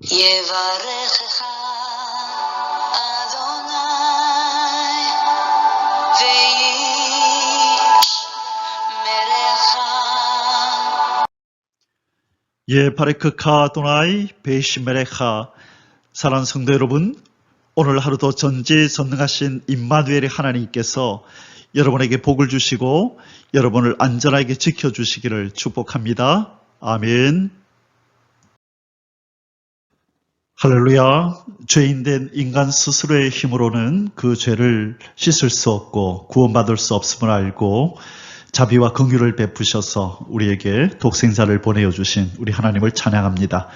יברכך אדוני וישמרך. 예바레크카 아도나이 베이시메레카. 사랑하는 성도 여러분, 오늘 하루도 전지전능하신 임마누엘의 하나님께서 여러분에게 복을 주시고 여러분을 안전하게 지켜주시기를 축복합니다. 아멘. 할렐루야. 죄인된 인간 스스로의 힘으로는 그 죄를 씻을 수 없고 구원받을 수 없음을 알고 자비와 긍휼을 베푸셔서 우리에게 독생자를 보내어 주신 우리 하나님을 찬양합니다.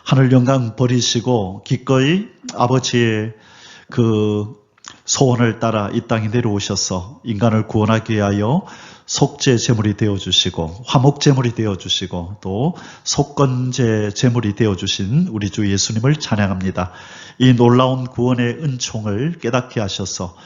하늘 영광 버리시고 기꺼이 아버지의 그 소원을 따라 이 땅에 내려오셔서 인간을 구원하기 위하여 속죄 제물이 되어주시고 화목 제물이 되어주시고 또 속건제 제물이 되어주신 우리 주 예수님을 찬양합니다. 이 놀라운 구원의 은총을 깨닫게 하셔서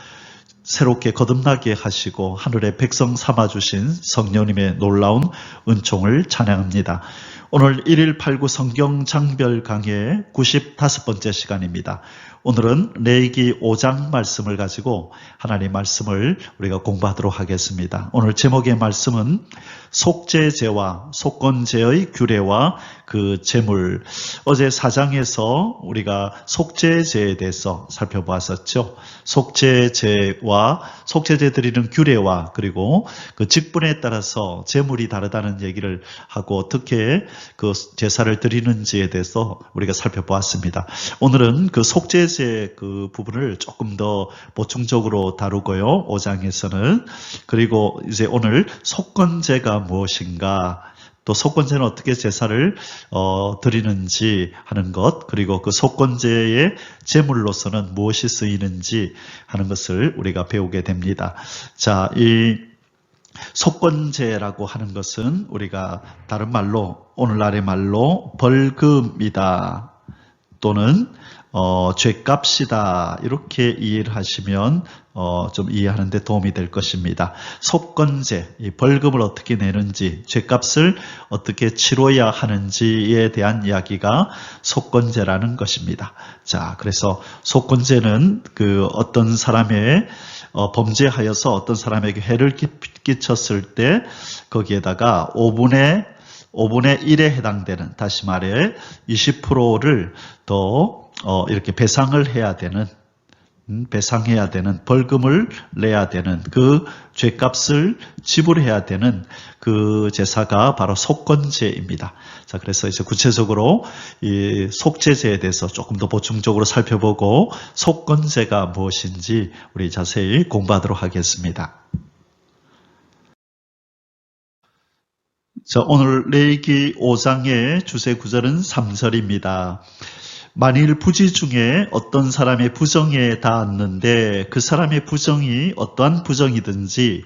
새롭게 거듭나게 하시고 하늘의 백성 삼아주신 성령님의 놀라운 은총을 찬양합니다. 오늘 1.189 성경 장별 강의 95번째 시간입니다. 오늘은 레위기 5장 말씀을 가지고 하나님의 말씀을 우리가 공부하도록 하겠습니다. 오늘 제목의 말씀은 속죄제와 속건제의 규례와 그 제물. 어제 4장에서 우리가 속죄제에 대해서 살펴보았었죠. 속죄제와 속죄제 드리는 규례와 그리고 그 직분에 따라서 제물이 다르다는 얘기를 하고 어떻게 그 제사를 드리는지에 대해서 우리가 살펴보았습니다. 오늘은 그 속죄제 그 부분을 조금 더 보충적으로 다루고요. 5장에서는. 그리고 이제 오늘 속건제가 무엇인가, 또 속건제는 어떻게 제사를 드리는지 하는 것, 그리고 그 속건제의 제물로서는 무엇이 쓰이는지 하는 것을 우리가 배우게 됩니다. 자, 이 속건제라고 하는 것은 우리가 다른 말로, 오늘날의 말로 벌금이다 또는 죗값이다 이렇게 이해를 하시면 좀 이해하는데 도움이 될 것입니다. 속건제, 이 벌금을 어떻게 내는지, 죗값을 어떻게 치러야 하는지에 대한 이야기가 속건제라는 것입니다. 자, 그래서 속건제는 그 어떤 사람의 범죄하여서 어떤 사람에게 해를 끼쳤을 때 거기에다가 5분의 1에 해당되는, 다시 말해 20%를 더 이렇게 배상을 해야 되는, 배상해야 되는, 벌금을 내야 되는, 그 죗값을 지불해야 되는 그 제사가 바로 속건제입니다. 자, 그래서 이제 구체적으로 이 속죄제에 대해서 조금 더 보충적으로 살펴보고 속건제가 무엇인지 우리 자세히 공부하도록 하겠습니다. 자, 오늘 레위기 5장의 주제 구절은 3절입니다. 만일 부지 중에 어떤 사람의 부정에 닿았는데 그 사람의 부정이 어떠한 부정이든지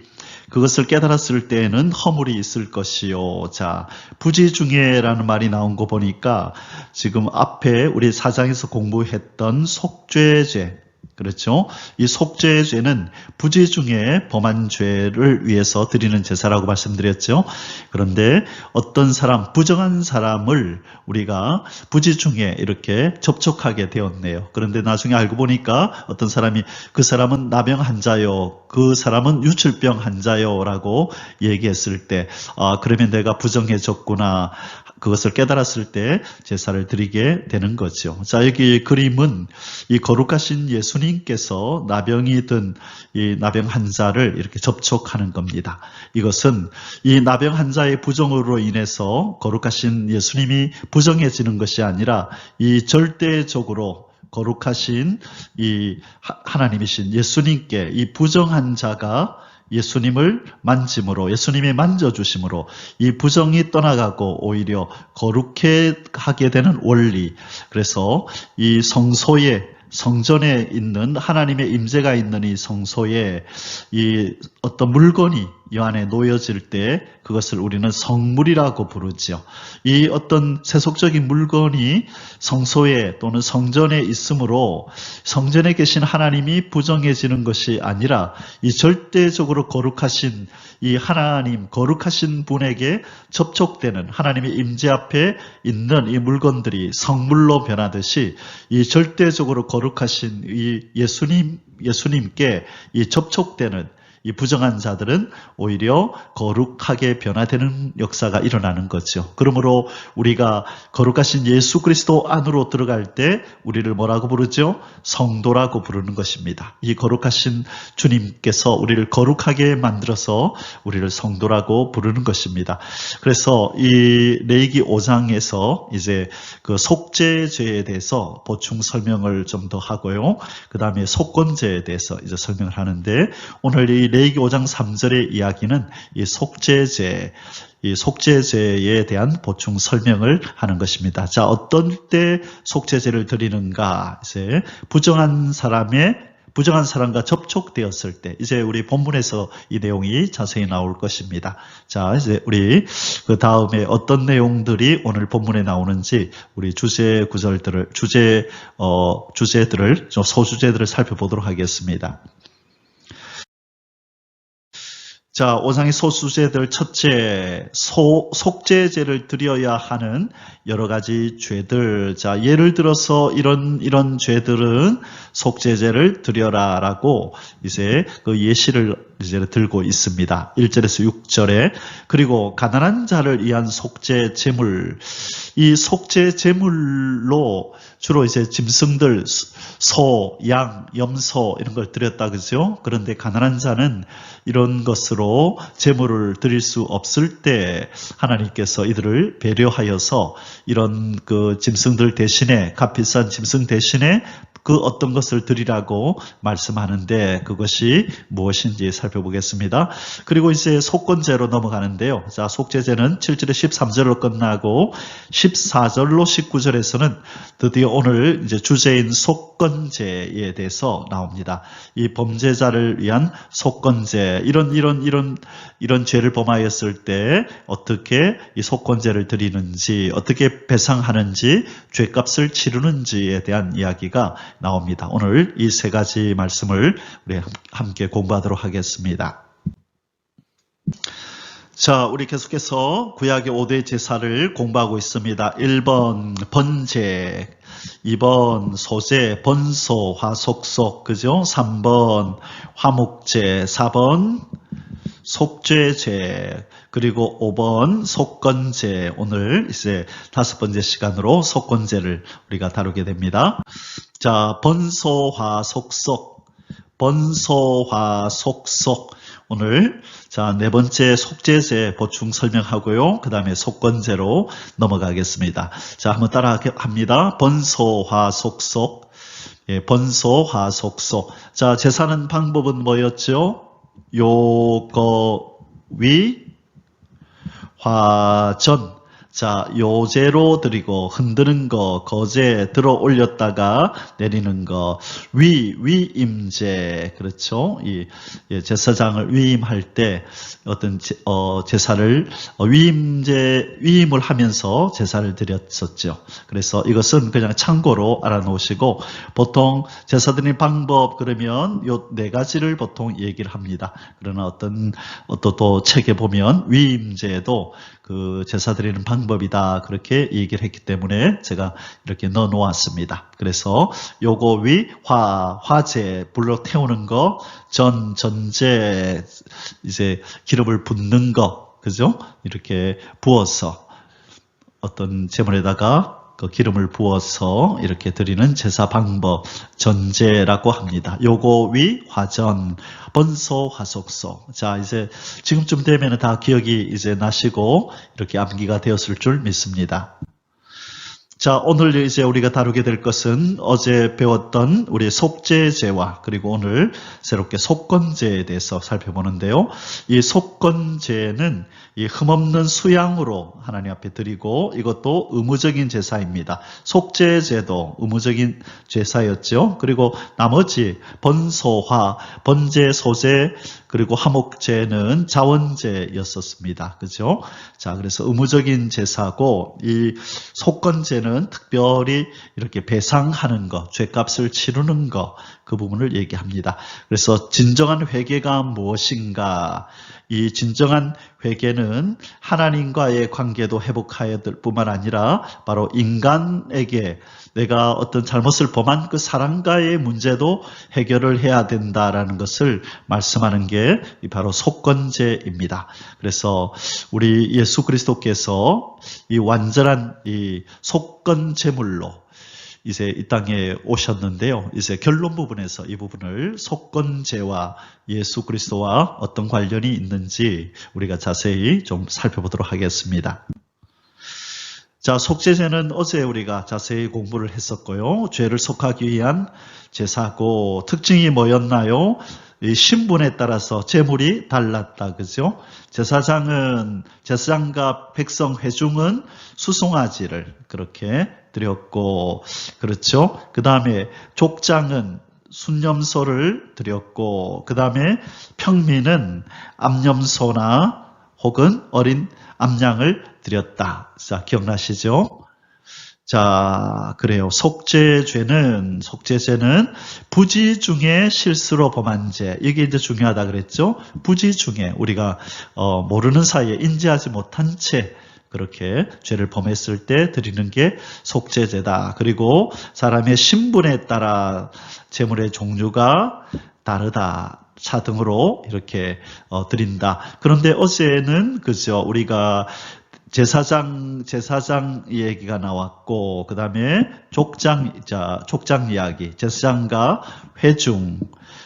그것을 깨달았을 때에는 허물이 있을 것이요. 자, 부지 중에라는 말이 나온 거 보니까 지금 앞에 우리 4장에서 공부했던 속죄제, 그렇죠? 이 속죄제는 부지 중에 범한 죄를 위해서 드리는 제사라고 말씀드렸죠. 그런데 어떤 사람, 부정한 사람을 우리가 부지 중에 이렇게 접촉하게 되었네요. 그런데 나중에 알고 보니까 어떤 사람이 그 사람은 나병 환자요, 그 사람은 유출병 환자요 라고 얘기했을 때 그러면 내가 부정해졌구나, 그것을 깨달았을 때 제사를 드리게 되는 거죠. 자, 여기 그림은 이 거룩하신 예수님께서 나병이 든 이 나병 환자를 이렇게 접촉하는 겁니다. 이것은 이 나병 환자의 부정으로 인해서 거룩하신 예수님이 부정해지는 것이 아니라 이 절대적으로 거룩하신 이 하나님이신 예수님께 이 부정한 자가 예수님을 만짐으로, 예수님이 만져주심으로 이 부정이 떠나가고 오히려 거룩해 하게 되는 원리. 그래서 이 성소에, 성전에 있는 하나님의 임재가 있는 이 성소에 이 어떤 물건이 이 안에 놓여질 때 그것을 우리는 성물이라고 부르죠. 이 어떤 세속적인 물건이 성소에 또는 성전에 있으므로 성전에 계신 하나님이 부정해지는 것이 아니라 이 절대적으로 거룩하신 이 하나님, 거룩하신 분에게 접촉되는 하나님의 임재 앞에 있는 이 물건들이 성물로 변하듯이 이 절대적으로 거룩하신 이 예수님께 이 접촉되는 이 부정한 자들은 오히려 거룩하게 변화되는 역사가 일어나는 거죠. 그러므로 우리가 거룩하신 예수 그리스도 안으로 들어갈 때 우리를 뭐라고 부르죠? 성도라고 부르는 것입니다. 이 거룩하신 주님께서 우리를 거룩하게 만들어서 우리를 성도라고 부르는 것입니다. 그래서 이 레위기 5장에서 이제 그 속죄죄에 대해서 보충 설명을 좀 더 하고요. 그 다음에 속건죄에 대해서 이제 설명을 하는데 오늘 이 레위기 5장 3절의 이야기는 이 속죄죄에 대한 보충 설명을 하는 것입니다. 자, 어떤 때 속죄죄를 드리는가? 이제 부정한 사람과 접촉되었을 때, 이제 우리 본문에서 이 내용이 자세히 나올 것입니다. 자, 이제 우리 그 다음에 어떤 내용들이 오늘 본문에 나오는지 우리 주제들을 소주제들을 살펴보도록 하겠습니다. 자, 5장의 소수제들 첫째, 속죄제를 드려야 하는 여러 가지 죄들. 자, 예를 들어서 이런 죄들은 속죄제를 드려라라고 이제 그 예시를 이제 들고 있습니다. 1절에서 6절에 그리고 가난한 자를 위한 속죄 제물. 이 속죄 제물로 주로 이제 짐승들, 소, 양, 염소 이런 걸 드렸다 그죠? 그런데 가난한 자는 이런 것으로 제물을 드릴 수 없을 때 하나님께서 이들을 배려하여서 이런 그 짐승들 대신에 값비싼 짐승 대신에 그 어떤 것을 드리라고 말씀하는데 그것이 무엇인지 살펴보겠습니다. 그리고 이제 속건제로 넘어가는데요. 자, 속죄제는 7절에 13절로 끝나고 14절로 19절에서는 드디어 오늘 이제 주제인 속건제에 대해서 나옵니다. 이 범죄자를 위한 속건제, 이런 죄를 범하였을 때 어떻게 이 속건제를 드리는지, 어떻게 배상하는지, 죄값을 치르는지에 대한 이야기가 나옵니다. 오늘 이 세 가지 말씀을 우리 함께 공부하도록 하겠습니다. 자, 우리 계속해서 구약의 5대 제사를 공부하고 있습니다. 1번 번제, 2번 소제, 번소, 화속속, 그죠? 3번 화목제, 4번 속죄제, 그리고 5번 속건제. 오늘 이제 5번째 시간으로 속건제를 우리가 다루게 됩니다. 자, 번소화속속, 오늘 자, 네 번째 속죄제 보충 설명하고요. 그 다음에 속건제로 넘어가겠습니다. 자, 한번 따라 합니다. 번소화속속. 예, 번소화속속. 자, 제사는 방법은 뭐였죠? 요거위 화전. 자, 요제로 드리고 흔드는 거, 거제 들어 올렸다가 내리는 거, 위임제. 그렇죠? 이 제사장을 위임할 때 어떤 제사를 위임을 하면서 제사를 드렸었죠. 그래서 이것은 그냥 참고로 알아놓으시고 보통 제사 드리는 방법 그러면 요 네 가지를 보통 얘기를 합니다. 그러나 어떤 또 책에 보면 위임제도 그 제사 드리는 방법이다 그렇게 얘기를 했기 때문에 제가 이렇게 넣어 놓았습니다. 그래서 요거 화제 불로 태우는 거, 전제 이제 기름을 붓는 거, 그죠? 이렇게 부어서 어떤 제물에다가 그 기름을 부어서 이렇게 드리는 제사 방법, 전제라고 합니다. 요거 화전, 번소, 화속소. 자, 이제 지금쯤 되면 다 기억이 이제 나시고 이렇게 암기가 되었을 줄 믿습니다. 자, 오늘 이제 우리가 다루게 될 것은 어제 배웠던 우리 속죄제와 그리고 오늘 새롭게 속건제에 대해서 살펴보는데요. 이 속건제는 이 흠없는 수양으로 하나님 앞에 드리고 이것도 의무적인 제사입니다. 속죄제도 의무적인 제사였죠. 그리고 나머지 번소화, 번제, 소제, 그리고 화목제는 자원제였었습니다. 그죠? 자, 그래서 의무적인 제사고 이 속건제는 특별히 이렇게 배상하는 것, 죄값을 치르는 것, 그 부분을 얘기합니다. 그래서 진정한 회개가 무엇인가? 이 진정한 회개는 하나님과의 관계도 회복해야 될 뿐만 아니라 바로 인간에게 내가 어떤 잘못을 범한 그 사람과의 문제도 해결을 해야 된다라는 것을 말씀하는 게 바로 속건제입니다. 그래서 우리 예수 그리스도께서 이 완전한 이 속건제물로 이제 이 땅에 오셨는데요. 이제 결론 부분에서 이 부분을 속건제와 예수 그리스도와 어떤 관련이 있는지 우리가 자세히 좀 살펴보도록 하겠습니다. 자, 속죄제는 어제 우리가 자세히 공부를 했었고요. 죄를 속하기 위한 제사고 특징이 뭐였나요? 이 신분에 따라서 제물이 달랐다. 그죠? 제사장과 백성 회중은 수송아지를 그렇게 드렸고, 그렇죠? 그 다음에 족장은 순념소를 드렸고, 그 다음에 평민은 암염소나 혹은 어린 암양을 드렸다. 자, 기억나시죠? 자, 그래요. 속죄제는 부지 중에 실수로 범한 죄. 이게 이제 중요하다 그랬죠? 부지 중에 우리가 모르는 사이에 인지하지 못한 채 그렇게 죄를 범했을 때 드리는 게 속죄제다. 그리고 사람의 신분에 따라 제물의 종류가 다르다. 차등으로 이렇게 드린다. 그런데 어제는 그죠? 우리가 제사장 얘기가 나왔고, 그 다음에 족장 이야기, 제사장과 회중,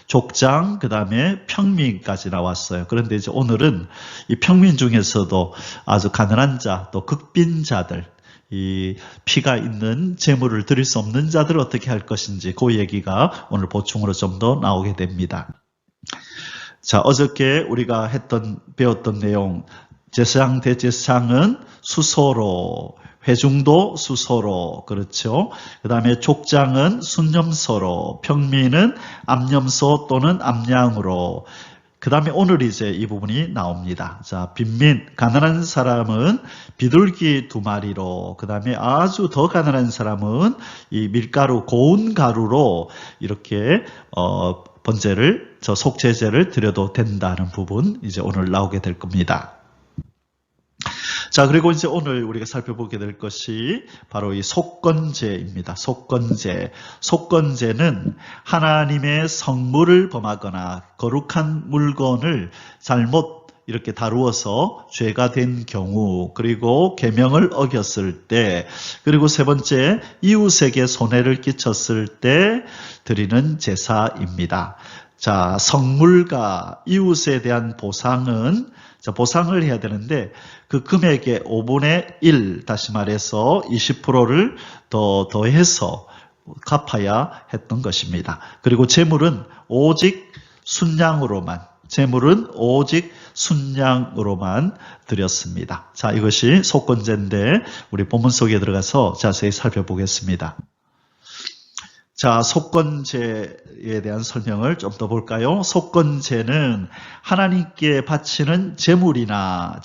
족장, 그 다음에 평민까지 나왔어요. 그런데 이제 오늘은 이 평민 중에서도 아주 가난한 자, 또 극빈자들, 이 피가 있는 제물을 드릴 수 없는 자들을 어떻게 할 것인지 그 얘기가 오늘 보충으로 좀 더 나오게 됩니다. 자, 어저께 우리가 배웠던 내용, 제사장, 대제사장은 수소로, 회중도 수소로, 그렇죠? 그 다음에 족장은 순념소로, 평민은 암염소 또는 암양으로, 그 다음에 오늘 이제 이 부분이 나옵니다. 자, 빈민, 가난한 사람은 비둘기 2마리로, 그 다음에 아주 더 가난한 사람은 이 밀가루, 고운 가루로 이렇게, 속죄제를 드려도 된다는 부분, 이제 오늘 나오게 될 겁니다. 자, 그리고 이제 오늘 우리가 살펴보게 될 것이 바로 이 속건제입니다. 속건제는 하나님의 성물을 범하거나 거룩한 물건을 잘못 이렇게 다루어서 죄가 된 경우, 그리고 계명을 어겼을 때, 그리고 세 번째 이웃에게 손해를 끼쳤을 때 드리는 제사입니다. 자, 성물과 이웃에 대한 보상은 보상을 해야 되는데 그 금액의 5분의 1, 다시 말해서 20%를 더해서 갚아야 했던 것입니다. 그리고 제물은 오직 순양으로만 드렸습니다. 자, 이것이 속건제인데 우리 본문 속에 들어가서 자세히 살펴보겠습니다. 자, 속건제에 대한 설명을 좀 더 볼까요? 속건제는 하나님께 바치는 제물이나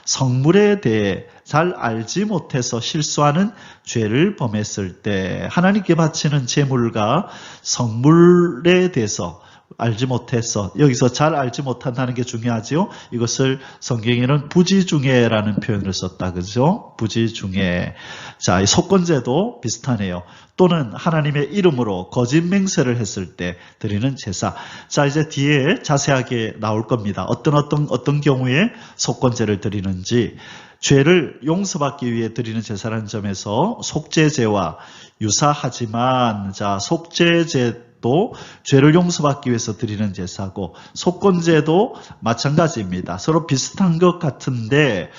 성물에 대해 잘 알지 못해서 실수하는 죄를 범했을 때 하나님께 바치는 제물과 성물에 대해서 알지 못해서, 여기서 잘 알지 못한다는 게 중요하죠. 이것을 성경에는 부지중해라는 표현을 썼다. 그죠? 부지중해. 자, 이 속건제도 비슷하네요. 또는 하나님의 이름으로 거짓 맹세를 했을 때 드리는 제사. 자, 이제 뒤에 자세하게 나올 겁니다. 어떤 경우에 속건제를 드리는지. 죄를 용서받기 위해 드리는 제사라는 점에서 속죄제와 유사하지만, 자, 속죄제도 죄를 용서받기 위해서 드리는 제사고 속건제도 마찬가지입니다. 서로 비슷한 것 같은데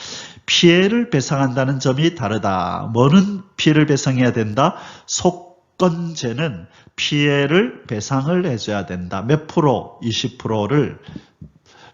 피해를 배상한다는 점이 다르다. 뭐는 피해를 배상해야 된다? 속건죄는 피해를 배상을 해줘야 된다. 몇 프로? 20%를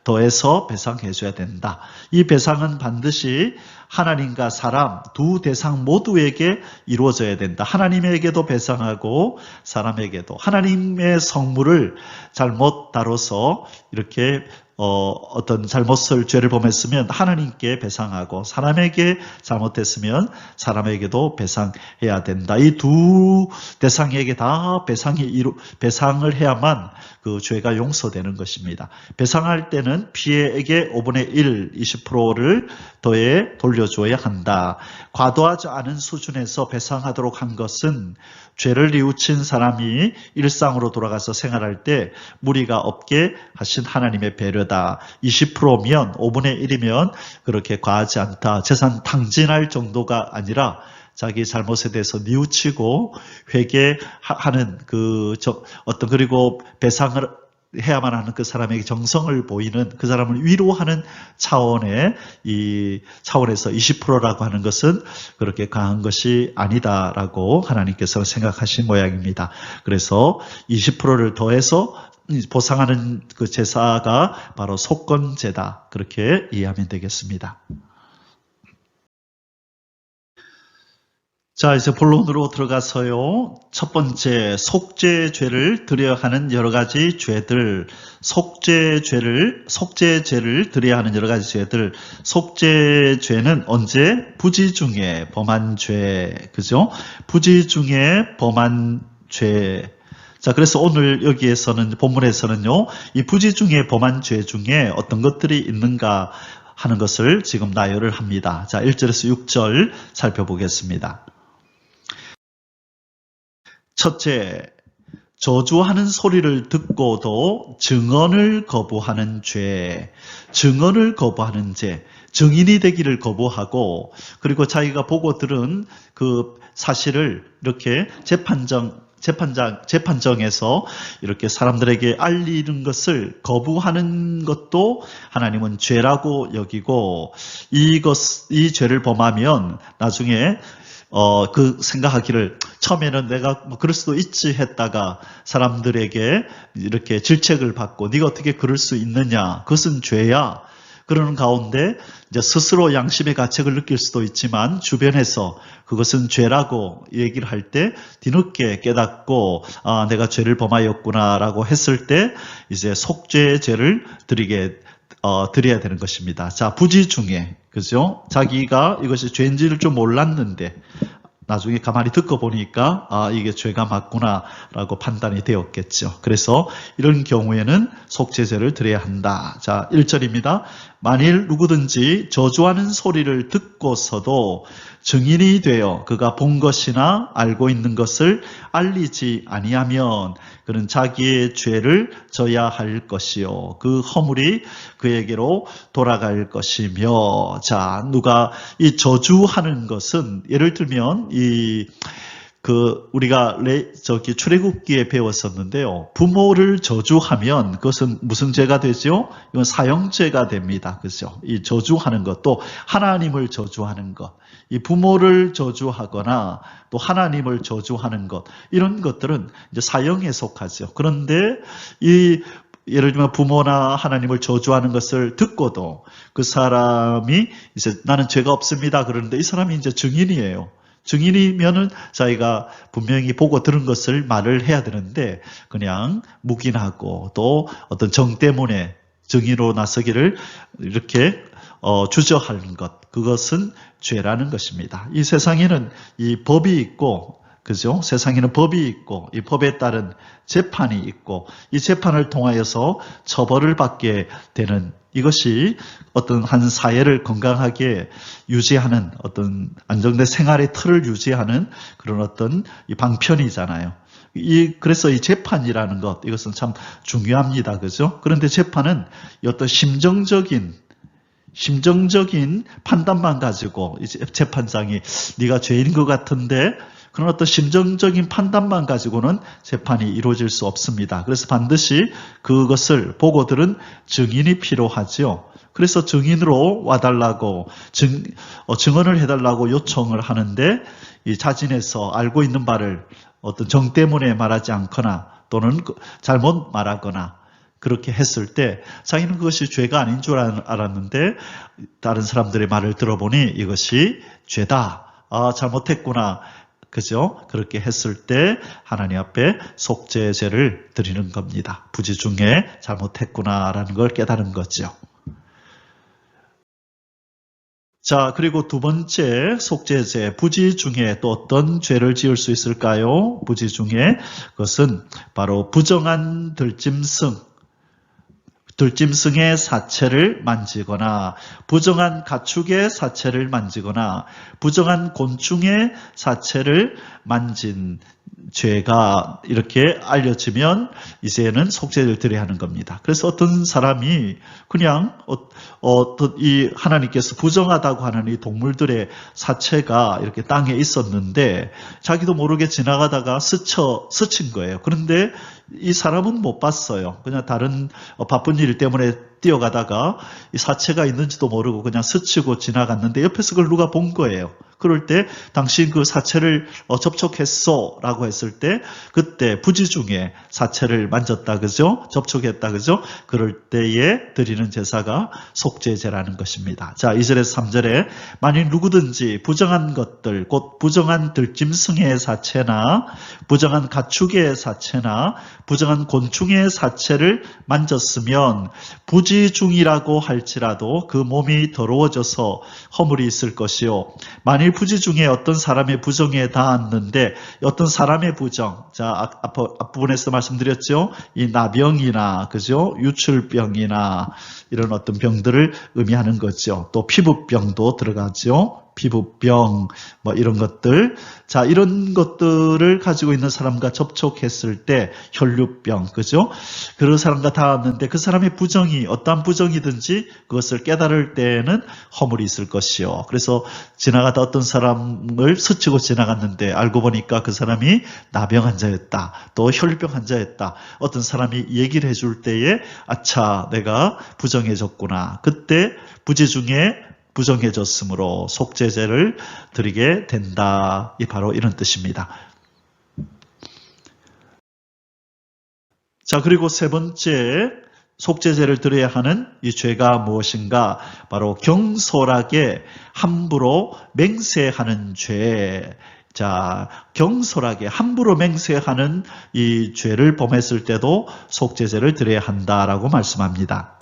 더해서 배상해줘야 된다. 이 배상은 반드시 하나님과 사람 두 대상 모두에게 이루어져야 된다. 하나님에게도 배상하고 사람에게도. 하나님의 성물을 잘못 다뤄서 이렇게 어떤 잘못을 죄를 범했으면 하나님께 배상하고 사람에게 잘못했으면 사람에게도 배상해야 된다. 이 두 대상에게 다 배상을 해야만 그 죄가 용서되는 것입니다. 배상할 때는 피해액의 5분의 1, 20%를 더해 돌려줘야 한다. 과도하지 않은 수준에서 배상하도록 한 것은 죄를 뉘우친 사람이 일상으로 돌아가서 생활할 때 무리가 없게 하신 하나님의 배려다. 20%면 5분의 1이면 그렇게 과하지 않다. 재산 탕진할 정도가 아니라 자기 잘못에 대해서 뉘우치고 회개하는 그리고 배상을 해야만 하는 그 사람에게 정성을 보이는 그 사람을 위로하는 차원에서 20%라고 하는 것은 그렇게 강한 것이 아니다라고 하나님께서 생각하신 모양입니다. 그래서 20%를 더해서 보상하는 그 제사가 바로 속건제다. 그렇게 이해하면 되겠습니다. 자, 이제 본론으로 들어가서요. 첫 번째, 속죄죄를 드려야 하는 여러 가지 죄들, 속죄죄를 드려야 하는 여러 가지 죄들, 속죄죄는 언제? 부지 중에 범한 죄, 그죠? 부지 중에 범한 죄. 자, 그래서 오늘 여기에서는, 본문에서는요, 이 부지 중에 범한 죄 중에 어떤 것들이 있는가 하는 것을 지금 나열을 합니다. 자, 1절에서 6절 살펴보겠습니다. 첫째, 저주하는 소리를 듣고도 증언을 거부하는 죄, 증언을 거부하는 죄, 증인이 되기를 거부하고 그리고 자기가 보고 들은 그 사실을 이렇게 재판정에서 이렇게 사람들에게 알리는 것을 거부하는 것도 하나님은 죄라고 여기고 이 죄를 범하면 나중에 그 생각하기를 처음에는 내가 그럴 수도 있지 했다가 사람들에게 이렇게 질책을 받고 네가 어떻게 그럴 수 있느냐 그것은 죄야. 그러는 가운데 이제 스스로 양심의 가책을 느낄 수도 있지만 주변에서 그것은 죄라고 얘기를 할 때 뒤늦게 깨닫고 내가 죄를 범하였구나라고 했을 때 이제 속죄의 죄를 드려야 되는 것입니다. 자, 부지 중에 그죠? 자기가 이것이 죄인지를 좀 몰랐는데 나중에 가만히 듣고 보니까 이게 죄가 맞구나라고 판단이 되었겠죠. 그래서 이런 경우에는 속죄죄를 드려야 한다. 자, 1절입니다. 만일 누구든지 저주하는 소리를 듣고서도 증인이 되어 그가 본 것이나 알고 있는 것을 알리지 아니하면 그는 자기의 죄를 져야 할 것이요 그 허물이 그에게로 돌아갈 것이며. 자, 누가 이 저주하는 것은 예를 들면 우리가 출애굽기에 배웠었는데요. 부모를 저주하면 그것은 무슨 죄가 되죠? 이건 사형죄가 됩니다. 그죠? 이 저주하는 것, 또 하나님을 저주하는 것, 이 부모를 저주하거나 또 하나님을 저주하는 것, 이런 것들은 이제 사형에 속하죠. 그런데 예를 들면 부모나 하나님을 저주하는 것을 듣고도 그 사람이 이제 나는 죄가 없습니다. 그러는데 이 사람이 이제 증인이에요. 증인이면은 자기가 분명히 보고 들은 것을 말을 해야 되는데 그냥 묵인하고 또 어떤 정 때문에 증인으로 나서기를 이렇게 주저하는 것, 그것은 죄라는 것입니다. 이 세상에는 이 법이 있고 그죠? 세상에는 법이 있고 이 법에 따른 재판이 있고 이 재판을 통하여서 처벌을 받게 되는 이것이 어떤 한 사회를 건강하게 유지하는 어떤 안정된 생활의 틀을 유지하는 그런 어떤 이 방편이잖아요. 그래서 이 재판이라는 것, 이것은 참 중요합니다. 그죠? 그런데 재판은 어떤 심정적인 판단만 가지고 이제 재판장이 네가 죄인인 것 같은데 그런 어떤 심정적인 판단만 가지고는 재판이 이루어질 수 없습니다. 그래서 반드시 그것을 보고 들은 증인이 필요하죠. 그래서 증인으로 와달라고 증언을 해달라고 요청을 하는데 이 자진해서 알고 있는 바를 어떤 정 때문에 말하지 않거나 또는 잘못 말하거나 그렇게 했을 때 자기는 그것이 죄가 아닌 줄 알았는데 다른 사람들의 말을 들어보니 이것이 죄다. 아, 잘못했구나. 그죠? 그렇게 했을 때 하나님 앞에 속죄제를 드리는 겁니다. 부지 중에 잘못했구나라는 걸 깨달은 거죠. 자, 그리고 두 번째 속죄제, 부지 중에 또 어떤 죄를 지을 수 있을까요? 부지 중에 그것은 바로 부정한 들짐승의 사체를 만지거나 부정한 가축의 사체를 만지거나 부정한 곤충의 사체를 만진 죄가 이렇게 알려지면 이제는 속죄를 드려야 하는 겁니다. 그래서 어떤 사람이 그냥 이 하나님께서 부정하다고 하는 이 동물들의 사체가 이렇게 땅에 있었는데 자기도 모르게 지나가다가 스친 거예요. 그런데 이 사람은 못 봤어요. 그냥 다른 바쁜 일 때문에 뛰어가다가 이 사체가 있는지도 모르고 그냥 스치고 지나갔는데 옆에서 그걸 누가 본 거예요. 그럴 때 당신 그 사체를 접촉했어 라고 했을 때 그때 부지 중에 사체를 만졌다 그죠? 접촉했다 그죠? 그럴 때에 드리는 제사가 속죄제라는 것입니다. 자, 2절에서 3절에 만일 누구든지 부정한 것들 곧 부정한 들짐승의 사체나 부정한 가축의 사체나 부정한 곤충의 사체를 만졌으면 부지 중이라고 할지라도 그 몸이 더러워져서 허물이 있을 것이요 만일 부지 중에 어떤 사람의 부정에 닿았는데 어떤 사람의 부정, 자 앞부분에서 말씀드렸죠. 이 나병이나 그죠, 유출병이나 이런 어떤 병들을 의미하는 거죠. 또 피부병도 들어가죠. 피부병 뭐 이런 것들, 자 이런 것들을 가지고 있는 사람과 접촉했을 때 혈류병 그죠? 그런 사람과 닿았는데 그 사람의 부정이 어떠한 부정이든지 그것을 깨달을 때에는 허물이 있을 것이요. 그래서 지나가다 어떤 사람을 스치고 지나갔는데 알고 보니까 그 사람이 나병 환자였다. 또 혈류병 환자였다. 어떤 사람이 얘기를 해줄 때에 아차 내가 부정해졌구나. 그때 부지 중에 부정해졌으므로 속죄제를 드리게 된다. 바로 이런 뜻입니다. 자, 그리고 세 번째 속죄제를 드려야 하는 이 죄가 무엇인가? 바로 경솔하게 함부로 맹세하는 죄. 자, 경솔하게 함부로 맹세하는 이 죄를 범했을 때도 속죄제를 드려야 한다라고 말씀합니다.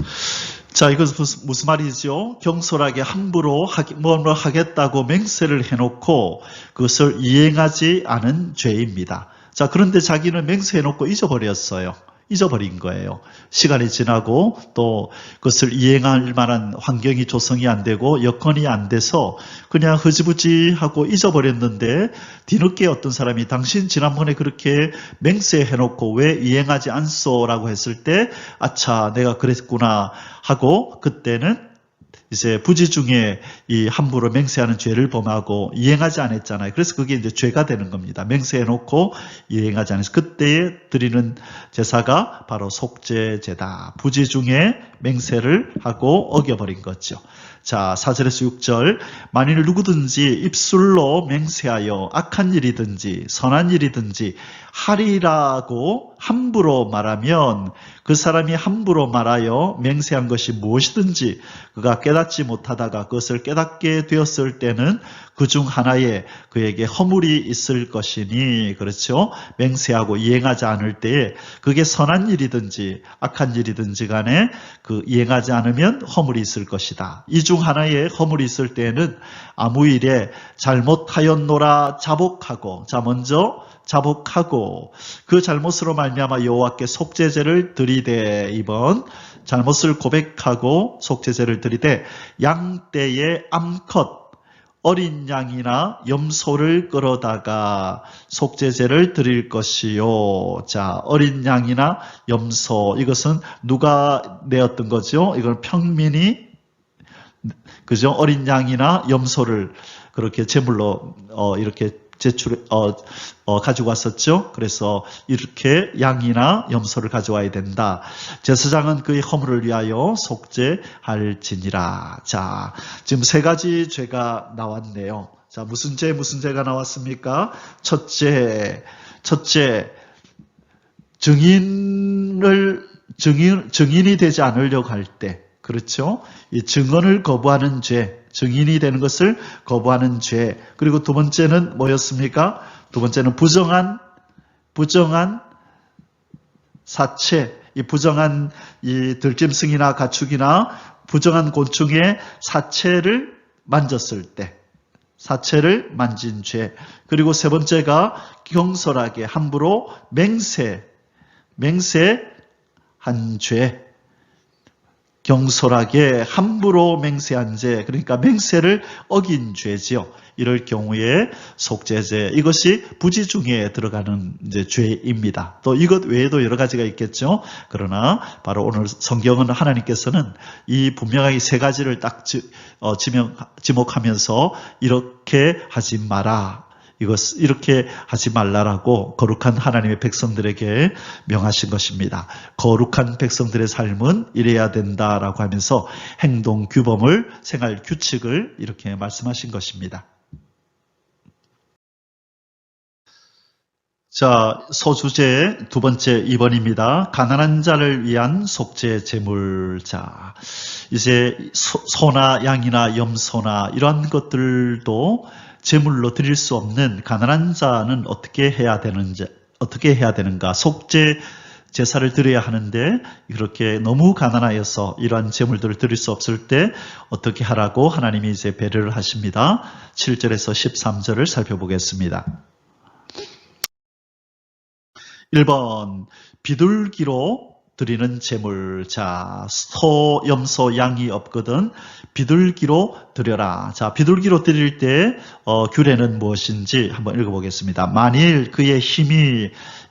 자, 이것은 무슨 말이죠? 경솔하게 함부로 뭘 하겠다고 맹세를 해놓고 그것을 이행하지 않은 죄입니다. 자, 그런데 자기는 맹세해놓고 잊어버렸어요. 잊어버린 거예요. 시간이 지나고 또 그것을 이행할 만한 환경이 조성이 안 되고 여건이 안 돼서 그냥 흐지부지하고 잊어버렸는데 뒤늦게 어떤 사람이 당신 지난번에 그렇게 맹세해놓고 왜 이행하지 않소? 라고 했을 때 아차 내가 그랬구나 하고 그때는 이제 부지 중에 이 함부로 맹세하는 죄를 범하고 이행하지 않았잖아요. 그래서 그게 이제 죄가 되는 겁니다. 맹세해놓고 이행하지 않아서 그때에 드리는 제사가 바로 속죄제다. 부지 중에 맹세를 하고 어겨버린 거죠. 자, 4절에서 6절 만일 누구든지 입술로 맹세하여 악한 일이든지 선한 일이든지 하리라고 함부로 말하면 그 사람이 함부로 말하여 맹세한 것이 무엇이든지 그가 깨닫지 못하다가 그것을 깨닫게 되었을 때는 그중 하나에 그에게 허물이 있을 것이니 그렇죠. 맹세하고 이행하지 않을 때에 그게 선한 일이든지 악한 일이든지 간에 그 이행하지 않으면 허물이 있을 것이다. 이 중 하나에 허물이 있을 때에는 아무 일에 잘못하였노라 자복하고 자 먼저 자복하고 그 잘못으로 말미암아 여호와께 속죄제를 드리되 2번 잘못을 고백하고 속죄제를 드리되 양떼의 암컷 어린 양이나 염소를 끌어다가 속죄제를 드릴 것이요. 자, 어린 양이나 염소 이것은 누가 내었던 거죠? 이건 평민이 그죠? 어린 양이나 염소를 그렇게 제물로 이렇게 가지고 왔었죠. 그래서 이렇게 양이나 염소를 가져와야 된다. 제사장은 그의 허물을 위하여 속죄할지니라. 자, 지금 세 가지 죄가 나왔네요. 자, 무슨 죄가 나왔습니까? 첫째, 증인이 되지 않으려고 할 때, 그렇죠? 이 증언을 거부하는 죄, 증인이 되는 것을 거부하는 죄. 그리고 두 번째는 뭐였습니까? 두 번째는 부정한 사체, 이 부정한 이 들짐승이나 가축이나 부정한 곤충의 사체를 만졌을 때, 사체를 만진 죄. 그리고 세 번째가 경솔하게 함부로 맹세한 죄. 경솔하게 함부로 맹세한 죄, 그러니까 맹세를 어긴 죄지요. 이럴 경우에 속죄죄, 이것이 부지 중에 들어가는 이제 죄입니다. 또 이것 외에도 여러 가지가 있겠죠. 그러나 바로 오늘 성경은 하나님께서는 이 분명하게 세 가지를 딱 지목하면서 이렇게 하지 마라. 이렇게 하지 말라라고 거룩한 하나님의 백성들에게 명하신 것입니다. 거룩한 백성들의 삶은 이래야 된다라고 하면서 행동 규범을, 생활 규칙을 이렇게 말씀하신 것입니다. 자, 소주제 두 번째 2번입니다. 가난한 자를 위한 속죄 제물. 자, 이제 소나 양이나 염소나 이러한 것들도 제물로 드릴 수 없는 가난한 자는 어떻게 해야 되는가? 속죄 제사를 드려야 하는데 그렇게 너무 가난하여서 이러한 제물들을 드릴 수 없을 때 어떻게 하라고 하나님이 이제 배려를 하십니다. 7절에서 13절을 살펴보겠습니다. 1번, 비둘기로 드리는 제물. 자, 소, 염소, 양이 없거든 비둘기로 드려라. 자, 비둘기로 드릴 때 규례는 무엇인지 한번 읽어보겠습니다. 만일 그의 힘이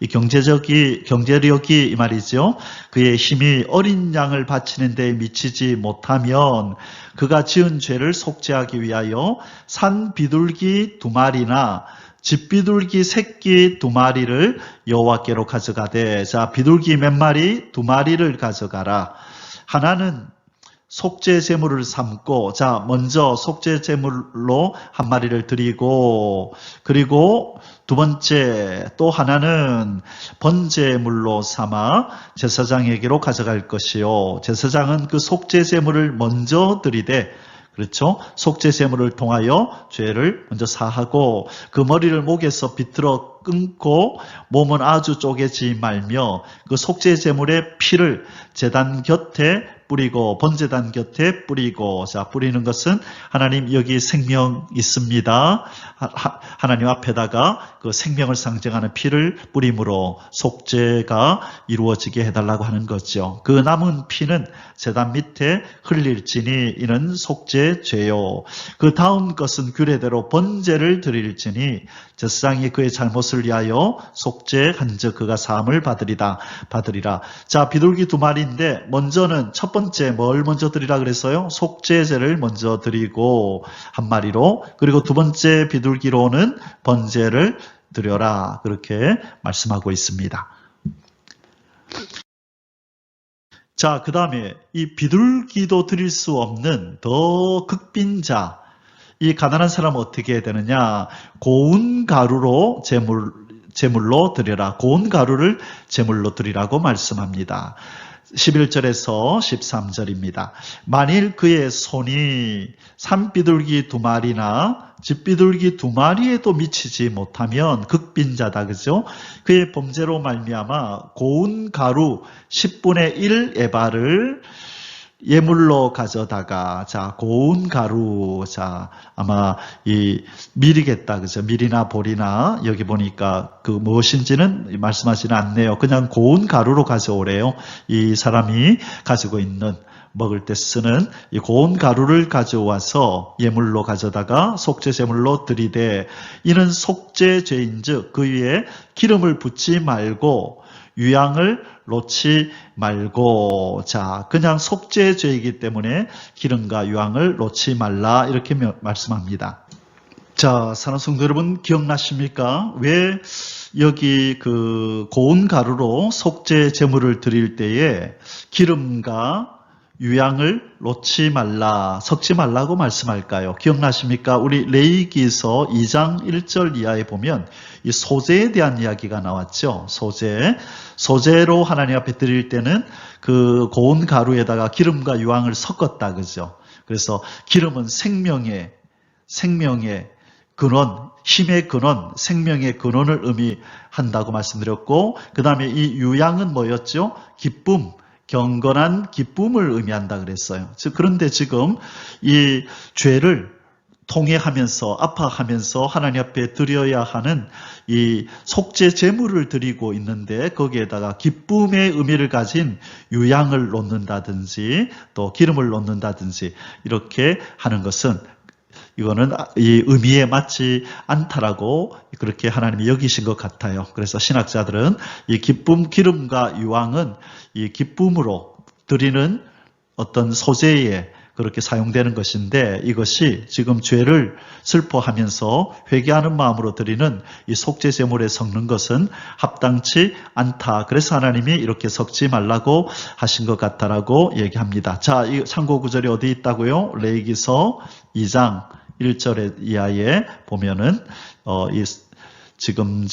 경제력이 이 말이죠. 그의 힘이 어린 양을 바치는 데 미치지 못하면 그가 지은 죄를 속죄하기 위하여 산 비둘기 2마리나 집비둘기 새끼 2마리를 여호와께로 가져가되, 자, 비둘기 몇 마리? 2마리를 가져가라. 하나는 속죄 제물을 삼고, 자, 먼저 속죄 제물로 1마리를 드리고, 그리고 두 번째 또 하나는 번제물로 삼아 제사장에게로 가져갈 것이요. 제사장은 그 속죄 제물을 먼저 드리되, 그렇죠? 속죄 제물을 통하여 죄를 먼저 사하고 그 머리를 목에서 비틀어 끊고 몸은 아주 쪼개지 말며 그 속죄 제물의 피를 제단 곁에 뿌리고 번제단 곁에 뿌리고, 자, 뿌리는 것은 하나님 여기 생명 있습니다. 하나님 앞에다가 그 생명을 상징하는 피를 뿌림으로 속죄가 이루어지게 해달라고 하는 거죠. 그 남은 피는 제단 밑에 흘릴지니 이는 속죄죄요. 그 다음 것은 규례대로 번제를 드릴지니 제사장이 그의 잘못을 위하여 속죄한즉 그가 사함을 받으리라. 자, 비둘기 2마리인데 먼저는 첫 번째 뭘 먼저 드리라 그랬어요? 속죄제를 먼저 드리고 1마리로, 그리고 두 번째 비둘기로는 번제를 드려라. 그렇게 말씀하고 있습니다. 자, 그 다음에 이 비둘기도 드릴 수 없는 더 극빈자, 이 가난한 사람은 어떻게 해야 되느냐? 고운 가루로 제물로 드려라. 고운 가루를 제물로 드리라고 말씀합니다. 11절에서 13절입니다. 만일 그의 손이 산비둘기 2마리나 집비둘기 2마리에도 미치지 못하면 극빈자다, 그죠? 그의 범죄로 말미암아 고운 가루 10분의 1 에바를 예물로 가져다가, 자, 고운 가루, 자, 아마 이 밀이겠다, 그죠? 밀이나 보리나, 여기 보니까 그 무엇인지는 말씀하지는 않네요. 그냥 고운 가루로 가져오래요. 이 사람이 가지고 있는, 먹을 때 쓰는 이 고운 가루를 가져와서 예물로 가져다가 속죄 제물로 드리되, 이는 속죄죄인즉 그 위에 기름을 붓지 말고 유향을 놓지 말고, 자, 그냥 속죄죄이기 때문에 기름과 유향을 놓지 말라, 이렇게 말씀합니다. 자, 사랑하는 성도 여러분, 기억나십니까? 왜 여기 그 고운 가루로 속죄 제물을 드릴 때에 기름과 유향을 놓지 말라, 섞지 말라고 말씀할까요? 기억나십니까? 우리 레위기서 2장 1절 이하에 보면 이 소제에 대한 이야기가 나왔죠. 소제로 하나님 앞에 드릴 때는 그 고운 가루에다가 기름과 유향을 섞었다, 그죠? 그래서 기름은 생명의 근원, 힘의 근원, 생명의 근원을 의미한다고 말씀드렸고, 그 다음에 이 유향은 뭐였죠? 기쁨, 경건한 기쁨을 의미한다 그랬어요. 그런데 지금 이 죄를 통회하면서 아파하면서 하나님 앞에 드려야 하는 이 속죄 제물을 드리고 있는데 거기에다가 기쁨의 의미를 가진 유향을 놓는다든지 또 기름을 놓는다든지 이렇게 하는 것은 이거는 이 의미에 맞지 않다라고 그렇게 하나님이 여기신 것 같아요. 그래서 신학자들은 이 기쁨, 기름과 유황은 이 기쁨으로 드리는 어떤 소재에 그렇게 사용되는 것인데 이것이 지금 죄를 슬퍼하면서 회개하는 마음으로 드리는 이 속죄 제물에 섞는 것은 합당치 않다. 그래서 하나님이 이렇게 섞지 말라고 하신 것 같다라고 얘기합니다. 자, 이 참고 구절이 어디 있다고요? 레위기서 2장 1절 이하에 보면은 지금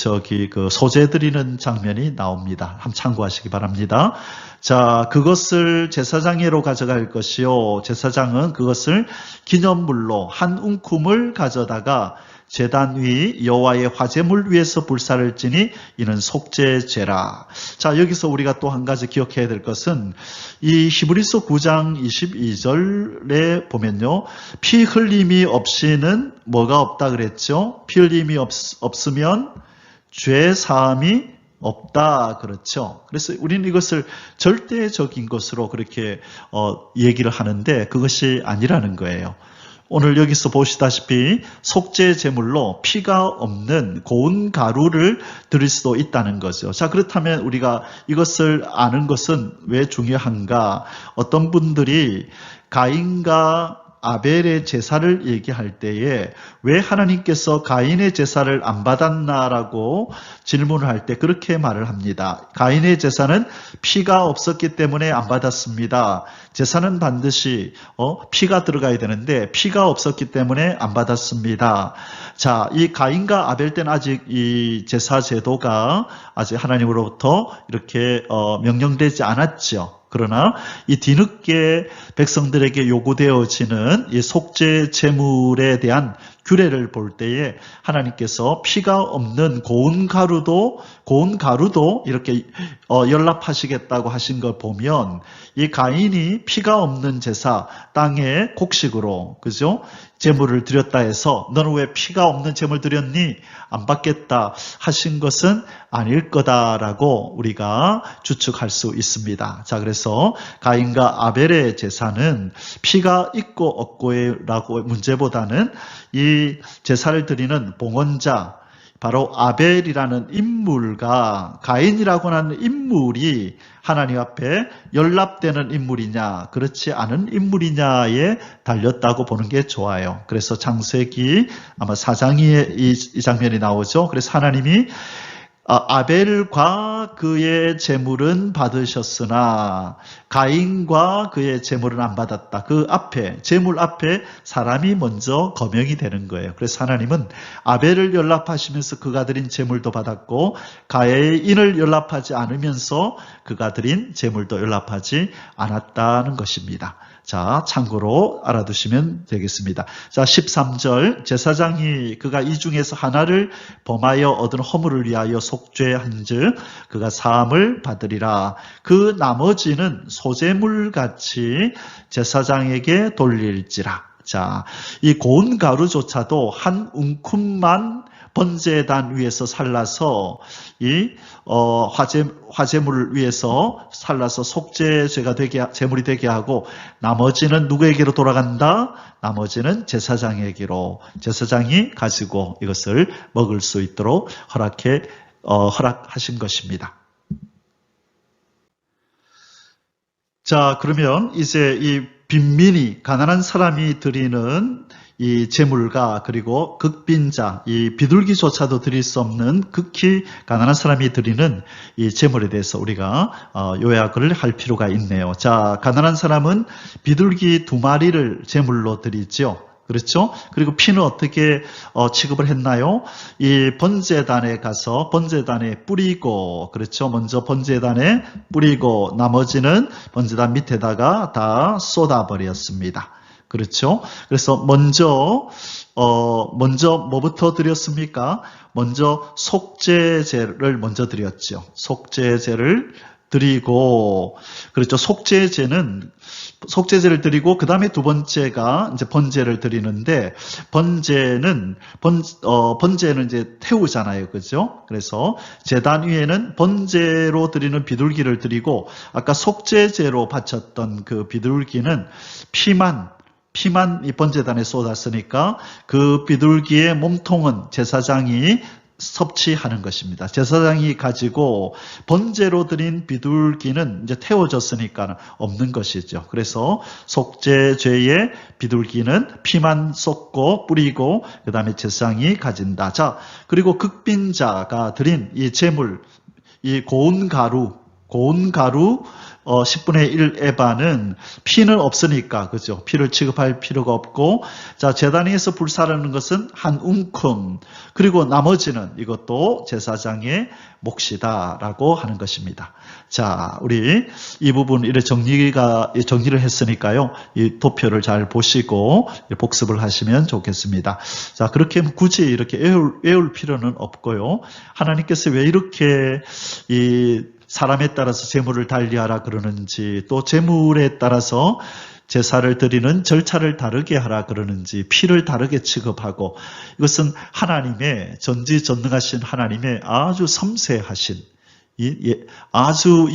그 소재 드리는 장면이 나옵니다. 한번 참고하시기 바랍니다. 자, 그것을 제사장에로 가져갈 것이요. 제사장은 그것을 기념물로 한 웅큼을 가져다가 제단 위 여호와의 화제물 위에서 불사를 지니 이는 속죄죄라. 자, 여기서 우리가 또 한 가지 기억해야 될 것은 이 히브리서 9장 22절에 보면요. 피 흘림이 없이는 뭐가 없다 그랬죠? 피 흘림이 없으면 죄 사함이 없다 그렇죠. 그래서 우리는 이것을 절대적인 것으로 그렇게 얘기를 하는데 그것이 아니라는 거예요. 오늘 여기서 보시다시피 속죄 제물로 피가 없는 고운 가루를 드릴 수도 있다는 거죠. 자, 그렇다면 우리가 이것을 아는 것은 왜 중요한가? 어떤 분들이 가인과 아벨의 제사를 얘기할 때에 왜 하나님께서 가인의 제사를 안 받았나라고 질문을 할 때 그렇게 말을 합니다. 가인의 제사는 피가 없었기 때문에 안 받았습니다. 제사는 반드시 피가 들어가야 되는데 피가 없었기 때문에 안 받았습니다. 자, 이 가인과 아벨 때는 아직 이 제사 제도가 아직 하나님으로부터 이렇게 명령되지 않았죠. 그러나 이 뒤늦게 백성들에게 요구되어지는 이 속죄 제물에 대한 규례를 볼 때에 하나님께서 피가 없는 고운 가루도 이렇게 연락하시겠다고 하신 걸 보면 이 가인이 피가 없는 제사 땅에 곡식으로 그죠? 제물을 드렸다 해서 너는 왜 피가 없는 제물 드렸니? 안 받겠다 하신 것은 아닐 거다라고 우리가 추측할 수 있습니다. 자, 그래서 가인과 아벨의 제사는 피가 있고 없고라고 문제보다는 이 제사를 드리는 봉헌자 바로 아벨이라는 인물과 가인이라고 하는 인물이 하나님 앞에 연락되는 인물이냐 그렇지 않은 인물이냐에 달렸다고 보는 게 좋아요. 그래서 창세기 아마 4장에 이 장면이 나오죠. 그래서 하나님이 아벨과 그의 제물은 받으셨으나 가인과 그의 제물은 안 받았다. 그 앞에 제물 앞에 사람이 먼저 거명이 되는 거예요. 그래서 하나님은 아벨을 연락하시면서 그가 드린 제물도 받았고 가인을 연락하지 않으면서 그가 드린 제물도 연락하지 않았다는 것입니다. 자, 참고로 알아두시면 되겠습니다. 자, 13절 제사장이 그가 이 중에서 하나를 범하여 얻은 허물을 위하여 속죄한즉 그가 사함을 받으리라. 그 나머지는 소재물같이 제사장에게 돌릴지라. 자, 이 고운 가루조차도 한 웅큼만 번제단 위에서 살라서 이 화제물을 위해서 살라서 속죄제가 되게 제물이 되게 하고 나머지는 누구에게로 돌아간다? 나머지는 제사장에게로 제사장이 가지고 이것을 먹을 수 있도록 허락하신 것입니다. 자, 그러면 이제 이 빈민이 가난한 사람이 드리는 이 제물과 그리고 극빈자, 이 비둘기조차도 드릴 수 없는 극히 가난한 사람이 드리는 이 제물에 대해서 우리가 요약을 할 필요가 있네요. 자, 가난한 사람은 비둘기 2마리를 제물로 드리죠. 그렇죠? 그리고 피는 어떻게 취급을 했나요? 이 번제단에 가서 번제단에 뿌리고, 그렇죠? 먼저 번제단에 뿌리고 나머지는 번제단 밑에다가 다 쏟아버렸습니다. 그렇죠? 그래서 먼저 뭐부터 드렸습니까? 먼저 속죄제를 먼저 드렸죠. 속죄제를 드리고, 그렇죠. 속죄제를 드리고, 그 다음에 두 번째가 이제 번제를 드리는데, 번제는 이제 태우잖아요. 그죠? 그래서 제단 위에는 번제로 드리는 비둘기를 드리고, 아까 속죄제로 바쳤던 그 비둘기는 피만 이 번제단에 쏟았으니까 그 비둘기의 몸통은 제사장이 섭취하는 것입니다. 제사장이 가지고 번제로 드린 비둘기는 이제 태워졌으니까 없는 것이죠. 그래서 속죄죄의 비둘기는 피만 쏟고 뿌리고 그 다음에 제사장이 가진다. 자, 그리고 극빈자가 드린 이 제물, 이 고운 가루 10분의 1 에바는 피는 없으니까, 그죠? 피를 취급할 필요가 없고, 자, 제단 위에서 불사르는 것은 한 움큼, 그리고 나머지는 이것도 제사장의 몫이다라고 하는 것입니다. 자, 우리 이 부분 이렇게 정리를 했으니까요. 이 도표를 잘 보시고 복습을 하시면 좋겠습니다. 자, 그렇게 굳이 이렇게 외울 필요는 없고요. 하나님께서 왜 이렇게 이 사람에 따라서 제물을 달리하라 그러는지, 또 제물에 따라서 제사를 드리는 절차를 다르게 하라 그러는지, 피를 다르게 취급하고, 이것은 하나님의 전지전능하신 하나님의 아주 섬세하신 아주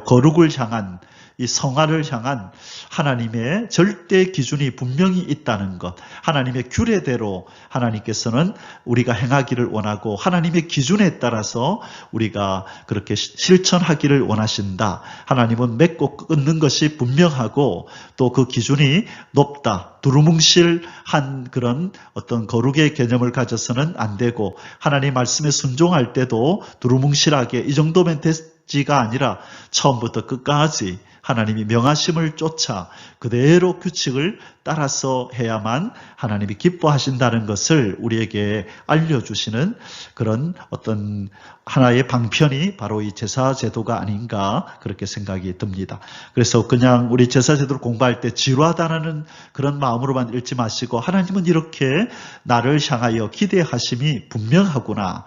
거룩을 향한 이 성화를 향한 하나님의 절대 기준이 분명히 있다는 것, 하나님의 규례대로 하나님께서는 우리가 행하기를 원하고 하나님의 기준에 따라서 우리가 그렇게 실천하기를 원하신다. 하나님은 맺고 끊는 것이 분명하고 또 그 기준이 높다. 두루뭉실한 그런 어떤 거룩의 개념을 가져서는 안 되고, 하나님 말씀에 순종할 때도 두루뭉실하게 이 정도면 됐지가 아니라 처음부터 끝까지 하나님이 명하심을 쫓아 그대로 규칙을 따라서 해야만 하나님이 기뻐하신다는 것을 우리에게 알려주시는 그런 어떤 하나의 방편이 바로 이 제사제도가 아닌가 그렇게 생각이 듭니다. 그래서 그냥 우리 제사제도를 공부할 때 지루하다는 그런 마음으로만 읽지 마시고, 하나님은 이렇게 나를 향하여 기대하심이 분명하구나,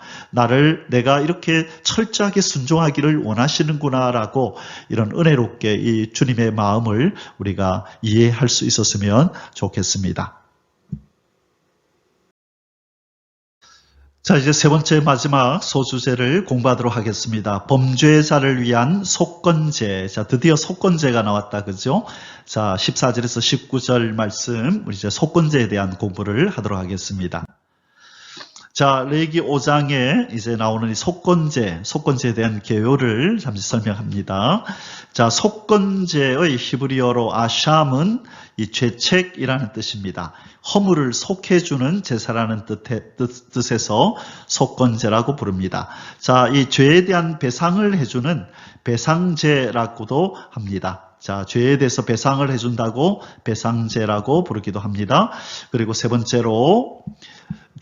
내가 이렇게 철저하게 순종하기를 원하시는구나라고 이런 은혜롭게 이 주님의 마음을 우리가 이해할 수 있었으면 좋겠습니다. 자, 이제 세 번째 마지막 소주제를 공부하도록 하겠습니다. 범죄자를 위한 속건제. 자, 드디어 속건제가 나왔다. 그죠? 자, 14절에서 19절 말씀, 우리 이제 속건제에 대한 공부를 하도록 하겠습니다. 자, 레위기 5장에 이제 나오는 이 속건제에 대한 개요를 잠시 설명합니다. 자, 속건제의 히브리어로 아샴은 이 죄책이라는 뜻입니다. 허물을 속해주는 제사라는 뜻에서 속건제라고 부릅니다. 자, 이 죄에 대한 배상을 해주는 배상제라고도 합니다. 자, 죄에 대해서 배상을 해준다고 배상제라고 부르기도 합니다. 그리고 세 번째로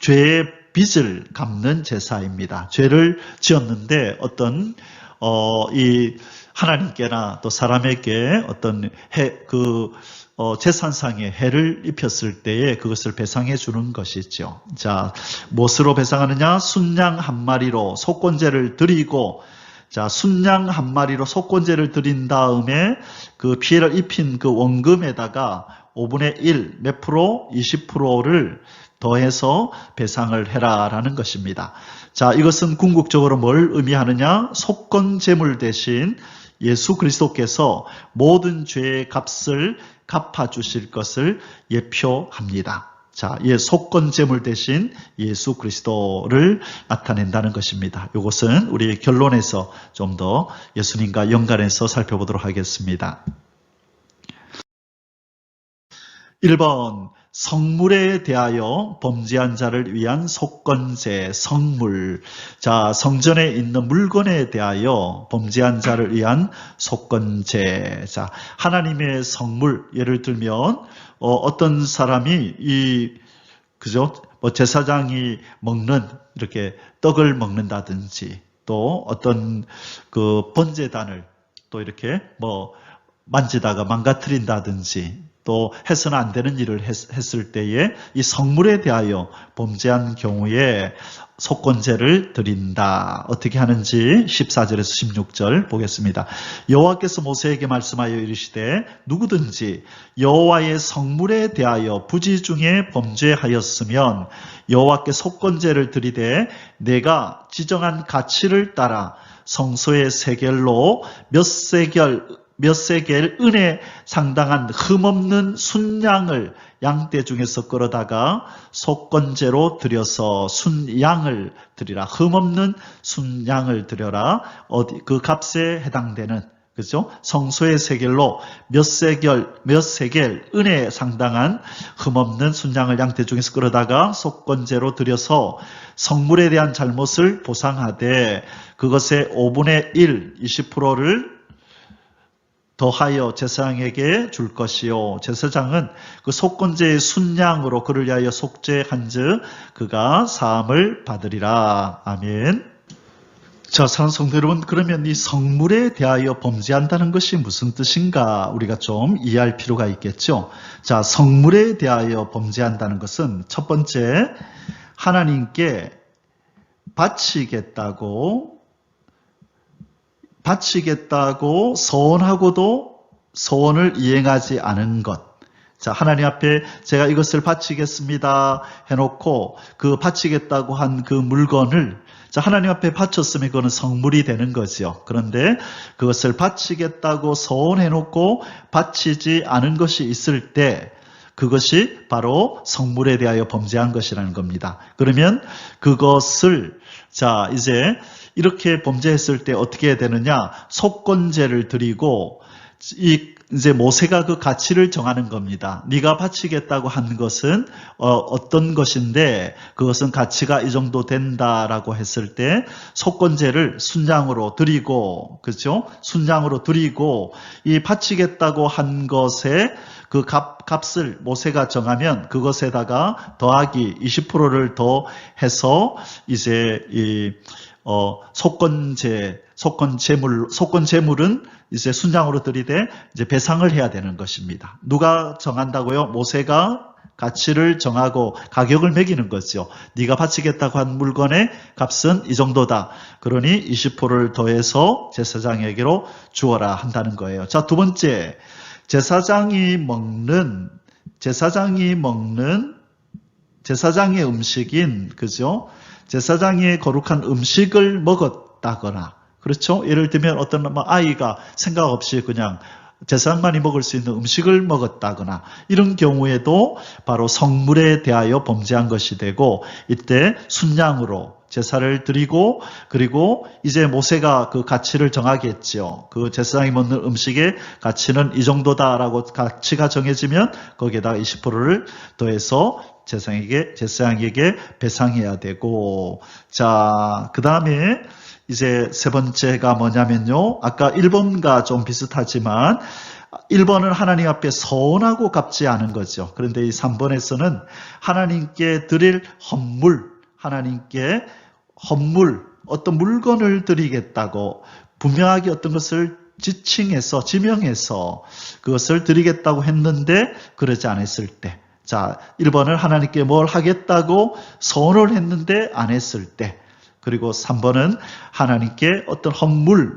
죄의 빚을 갚는 제사입니다. 죄를 지었는데 어떤 이 하나님께나 또 사람에게 어떤 재산상의 해를 입혔을 때에 그것을 배상해 주는 것이죠. 자, 무엇으로 배상하느냐? 순양 한 마리로 속건제를 드리고, 자, 순양 한 마리로 속건제를 드린 다음에 그 피해를 입힌 그 원금에다가 5분의 1, 몇 프로? 20%를 더해서 배상을 해라라는 것입니다. 자, 이것은 궁극적으로 뭘 의미하느냐? 속건제물 대신 예수 그리스도께서 모든 죄의 값을 갚아주실 것을 예표합니다. 자, 속건제물 대신 예수 그리스도를 나타낸다는 것입니다. 이것은 우리 결론에서 좀 더 예수님과 연관해서 살펴보도록 하겠습니다. 1번, 성물에 대하여 범죄한 자를 위한 속건제, 성물. 자, 성전에 있는 물건에 대하여 범죄한 자를 위한 속건제. 자, 하나님의 성물, 예를 들면, 어떤 사람이 그죠? 제사장이 먹는, 이렇게 떡을 먹는다든지, 또 어떤 그 번제단을 또 이렇게 만지다가 망가뜨린다든지, 또 해서는 안 되는 일을 했을 때에 이 성물에 대하여 범죄한 경우에 속건제를 드린다. 어떻게 하는지 14절에서 16절 보겠습니다. 여호와께서 모세에게 말씀하여 이르시되 누구든지 여호와의 성물에 대하여 부지 중에 범죄하였으면 여호와께 속건제를 드리되 내가 지정한 가치를 따라 성소의 세겔로 몇 세겔 은에 상당한 흠없는 순양을 양떼 중에서 끌어다가 속건제로 드려서 순양을 드리라. 흠없는 순양을 드려라. 그 값에 해당되는, 그죠? 성소의 세겔로 몇 세겔 은에 상당한 흠없는 순양을 양떼 중에서 끌어다가 속건제로 드려서 성물에 대한 잘못을 보상하되 그것의 5분의 1, 20%를 더하여 제사장에게 줄 것이요. 제사장은 그 속건제의 순양으로 그를 위하여 속죄한즉 그가 사함을 받으리라. 아멘. 자, 사랑하는 성도 여러분, 그러면 이 성물에 대하여 범죄한다는 것이 무슨 뜻인가 우리가 좀 이해할 필요가 있겠죠. 자, 성물에 대하여 범죄한다는 것은 첫 번째, 하나님께 바치겠다고 서원하고도 서원을 이행하지 않은 것. 자, 하나님 앞에 제가 이것을 바치겠습니다 해놓고 그 바치겠다고 한 그 물건을 하나님 앞에 바쳤으면 그거는 성물이 되는 거죠. 그런데 그것을 바치겠다고 서원해놓고 바치지 않은 것이 있을 때 그것이 바로 성물에 대하여 범죄한 것이라는 겁니다. 그러면 그것을 이제 이렇게 범죄했을 때 어떻게 해야 되느냐? 속건제를 드리고 이제 모세가 그 가치를 정하는 겁니다. 네가 바치겠다고 한 것은 어떤 것인데 그것은 가치가 이 정도 된다라고 했을 때 속건제를 순양으로 드리고, 그렇죠? 순양으로 드리고 이 바치겠다고 한 것에 그 값을 모세가 정하면 그것에다가 더하기 20%를 더해서 이제 속건제물은 이제 순양으로 드리되 이제 배상을 해야 되는 것입니다. 누가 정한다고요? 모세가 가치를 정하고 가격을 매기는 거죠. 네가 바치겠다고 한 물건의 값은 이 정도다. 그러니 20%를 더해서 제사장에게로 주어라 한다는 거예요. 자, 두 번째, 제사장이 먹는 제사장의 음식인, 그죠? 제사장의 거룩한 음식을 먹었다거나, 그렇죠? 예를 들면 어떤 아이가 생각 없이 그냥 제사장만이 먹을 수 있는 음식을 먹었다거나 이런 경우에도 바로 성물에 대하여 범죄한 것이 되고, 이때 순양으로 제사를 드리고, 그리고 이제 모세가 그 가치를 정하겠죠. 그 제사장이 먹는 음식의 가치는 이 정도다라고 가치가 정해지면 거기에다가 20%를 더해서 제사장에게 배상해야 되고, 자, 그 다음에 이제 세 번째가 뭐냐면요. 아까 1번과 좀 비슷하지만 1번은 하나님 앞에 서운하고 갚지 않은 거죠. 그런데 이 3번에서는 하나님께 드릴 하나님께 헌물, 어떤 물건을 드리겠다고 분명하게 어떤 것을 지명해서 그것을 드리겠다고 했는데 그러지 않았을 때, 자, 1번은 하나님께 뭘 하겠다고 서원을 했는데 안 했을 때, 그리고 3번은 하나님께 어떤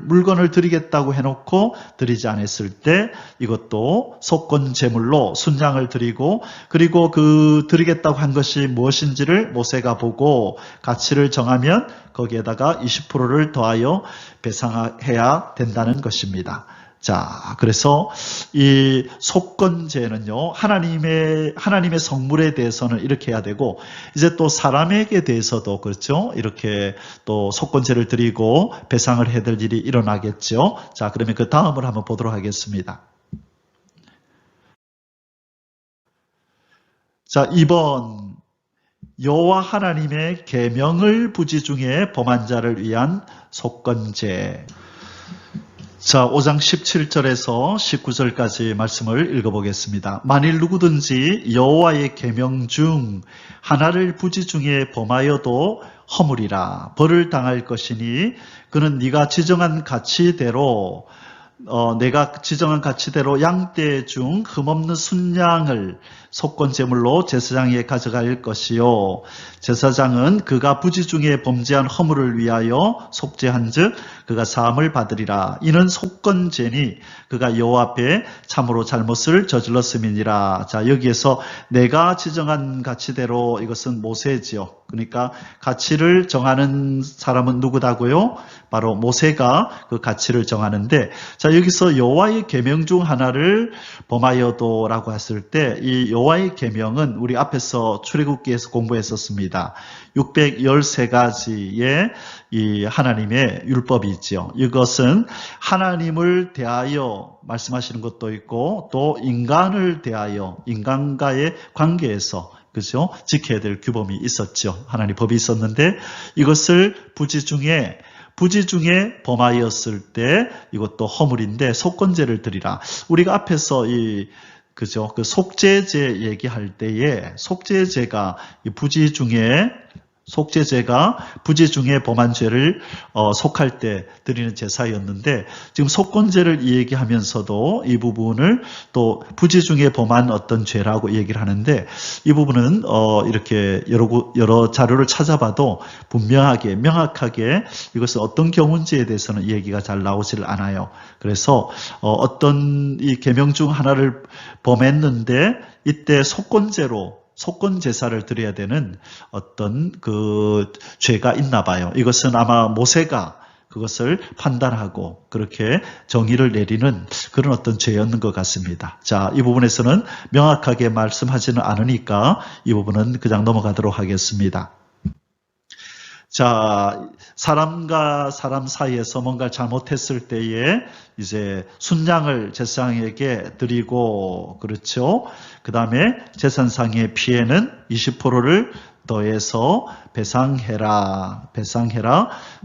물건을 드리겠다고 해놓고 드리지 않았을 때 이것도 속건제물로 순양을 드리고, 그리고 그 드리겠다고 한 것이 무엇인지를 모세가 보고 가치를 정하면 거기에다가 20%를 더하여 배상해야 된다는 것입니다. 자, 그래서 이 속건제는요, 하나님의 성물에 대해서는 이렇게 해야 되고, 이제 또 사람에게 대해서도 그렇죠. 이렇게 또 속건제를 드리고 배상을 해야 될 일이 일어나겠죠. 자, 그러면 그 다음을 한번 보도록 하겠습니다. 자, 2번 여호와 하나님의 계명을 부지중에 범한 자를 위한 속건제. 자, 5장 17절에서 19절까지 말씀을 읽어보겠습니다. 만일 누구든지 여호와의 계명 중 하나를 부지중에 범하여도 허물이라 벌을 당할 것이니 그는 네가 지정한 가치대로 내가 지정한 가치대로 양떼 중 흠없는 순양을 속건제물로 제사장에게 가져갈 것이요 제사장은 그가 부지중에 범죄한 허물을 위하여 속죄한즉 그가 사함을 받으리라. 이는 속건제니 그가 여호와 앞에 참으로 잘못을 저질렀음이니라. 자, 여기에서 내가 지정한 가치대로, 이것은 모세지요. 그러니까 가치를 정하는 사람은 누구다고요? 바로 모세가 그 가치를 정하는데, 자, 여기서 여호와의 계명 중 하나를 범하여도라고 했을 때 이 여호와의 계명은 우리 앞에서 출애굽기에서 공부했었습니다. 613가지의 이 하나님의 율법이 있죠. 이것은 하나님을 대하여 말씀하시는 것도 있고 또 인간을 대하여 인간과의 관계에서 그죠? 지켜야 될 규범이 있었죠. 하나님 법이 있었는데 이것을 부지중에 범하였을 때 이것도 허물인데 속건제를 드리라. 우리가 앞에서 그죠? 그 속죄제 얘기할 때에 속죄제가 부지중에 범한 죄를 속할 때 드리는 제사였는데 지금 속건제를 얘기하면서도 이 부분을 또 부지중에 범한 어떤 죄라고 얘기를 하는데 이 부분은 이렇게 여러 자료를 찾아봐도 명확하게 이것은 어떤 경우인지에 대해서는 얘기가 잘 나오질 않아요. 그래서 어떤 이 계명 중 하나를 범했는데 이때 속건 제사를 드려야 되는 어떤 그 죄가 있나 봐요. 이것은 아마 모세가 그것을 판단하고 그렇게 정의를 내리는 그런 어떤 죄였는 것 같습니다. 자, 이 부분에서는 명확하게 말씀하지는 않으니까 이 부분은 그냥 넘어가도록 하겠습니다. 자, 사람과 사람 사이에서 뭔가 잘못했을 때에 이제 순양을 제사장에게 드리고, 그렇죠? 그 다음에 제사상의 피해는 20%를 더해서 배상해라.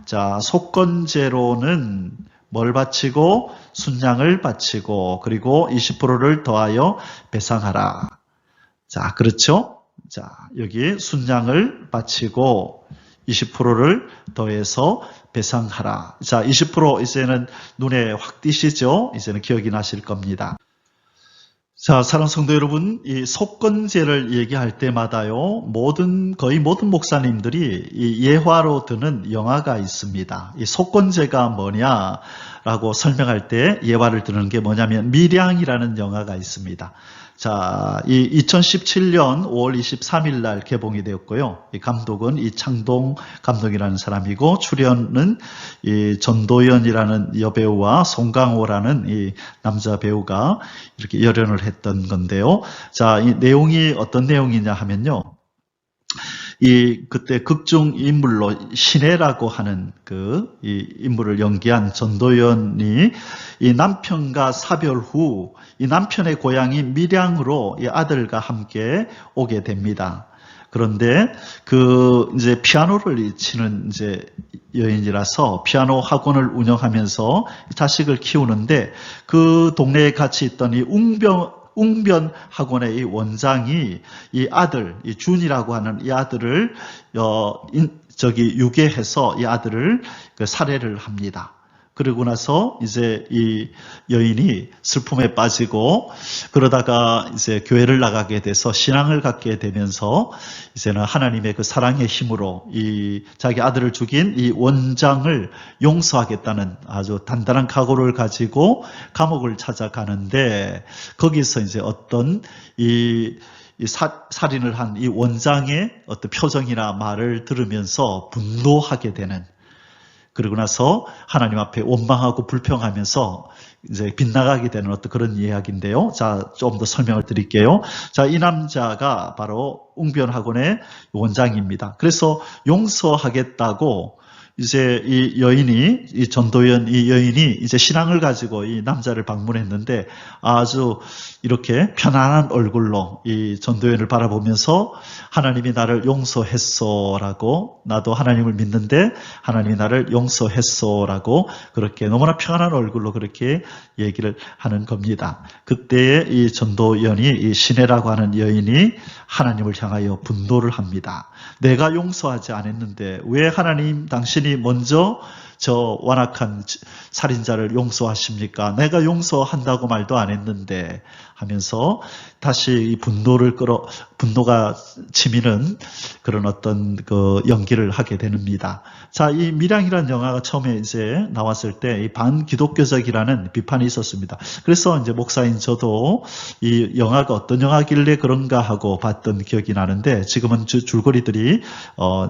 자, 속건제로는 뭘 바치고? 순양을 바치고, 그리고 20%를 더하여 배상하라. 자, 그렇죠? 자, 여기 순양을 바치고, 20%를 더해서 배상하라. 자, 20% 이제는 눈에 확 띄시죠? 이제는 기억이 나실 겁니다. 자, 사랑하는 성도 여러분, 이 속건제를 얘기할 때마다요, 거의 모든 목사님들이 이 예화로 드는 영화가 있습니다. 이 속건제가 뭐냐라고 설명할 때 예화를 드는 게 뭐냐면 밀양이라는 영화가 있습니다. 자, 이 2017년 5월 23일 날 개봉이 되었고요. 이 감독은 이창동 감독이라는 사람이고 출연은 이 전도연이라는 여배우와 송강호라는 이 남자 배우가 이렇게 열연을 했던 건데요. 자, 이 내용이 어떤 내용이냐 하면요. 그때 극중 인물로 신혜라고 하는 이 인물을 연기한 전도연이 이 남편과 사별 후 이 남편의 고향이 밀양으로 이 아들과 함께 오게 됩니다. 그런데 이제 피아노를 치는 이제 여인이라서 피아노 학원을 운영하면서 자식을 키우는데 그 동네에 같이 있던 이 웅변 학원의 이 원장이 이 아들, 이 준이라고 하는 이 아들을 유괴해서 이 아들을 살해를 합니다. 그러고 나서 이제 이 여인이 슬픔에 빠지고 그러다가 이제 교회를 나가게 돼서 신앙을 갖게 되면서 이제는 하나님의 그 사랑의 힘으로 이 자기 아들을 죽인 이 원장을 용서하겠다는 아주 단단한 각오를 가지고 감옥을 찾아가는데 거기서 이제 어떤 살인을 한 이 원장의 어떤 표정이나 말을 들으면서 분노하게 되는, 그러고 나서 하나님 앞에 원망하고 불평하면서 이제 빗나가게 되는 어떤 그런 이야기인데요. 자, 좀 더 설명을 드릴게요. 자, 이 남자가 바로 웅변학원의 원장입니다. 그래서 용서하겠다고 이제 이 여인이, 이 전도연 이 여인이 이제 신앙을 가지고 이 남자를 방문했는데 아주 이렇게 편안한 얼굴로 이 전도연을 바라보면서 하나님이 나를 용서했소라고, 나도 하나님을 믿는데 하나님이 나를 용서했소라고 그렇게 너무나 평안한 얼굴로 그렇게 얘기를 하는 겁니다. 그때에 이 전도연이, 이 시내라고 하는 여인이 하나님을 향하여 분노를 합니다. 내가 용서하지 않았는데 왜 하나님 당신이 먼저 저 완악한 살인자를 용서하십니까? 내가 용서한다고 말도 안 했는데 하면서 다시 이 분노가 치미는 그런 어떤 그 연기를 하게 됩니다. 자, 이 밀양이라는 영화가 처음에 이제 나왔을 때 이 반기독교적이라는 비판이 있었습니다. 그래서 이제 목사인 저도 이 영화가 어떤 영화길래 그런가 하고 봤던 기억이 나는데 지금은 줄거리들이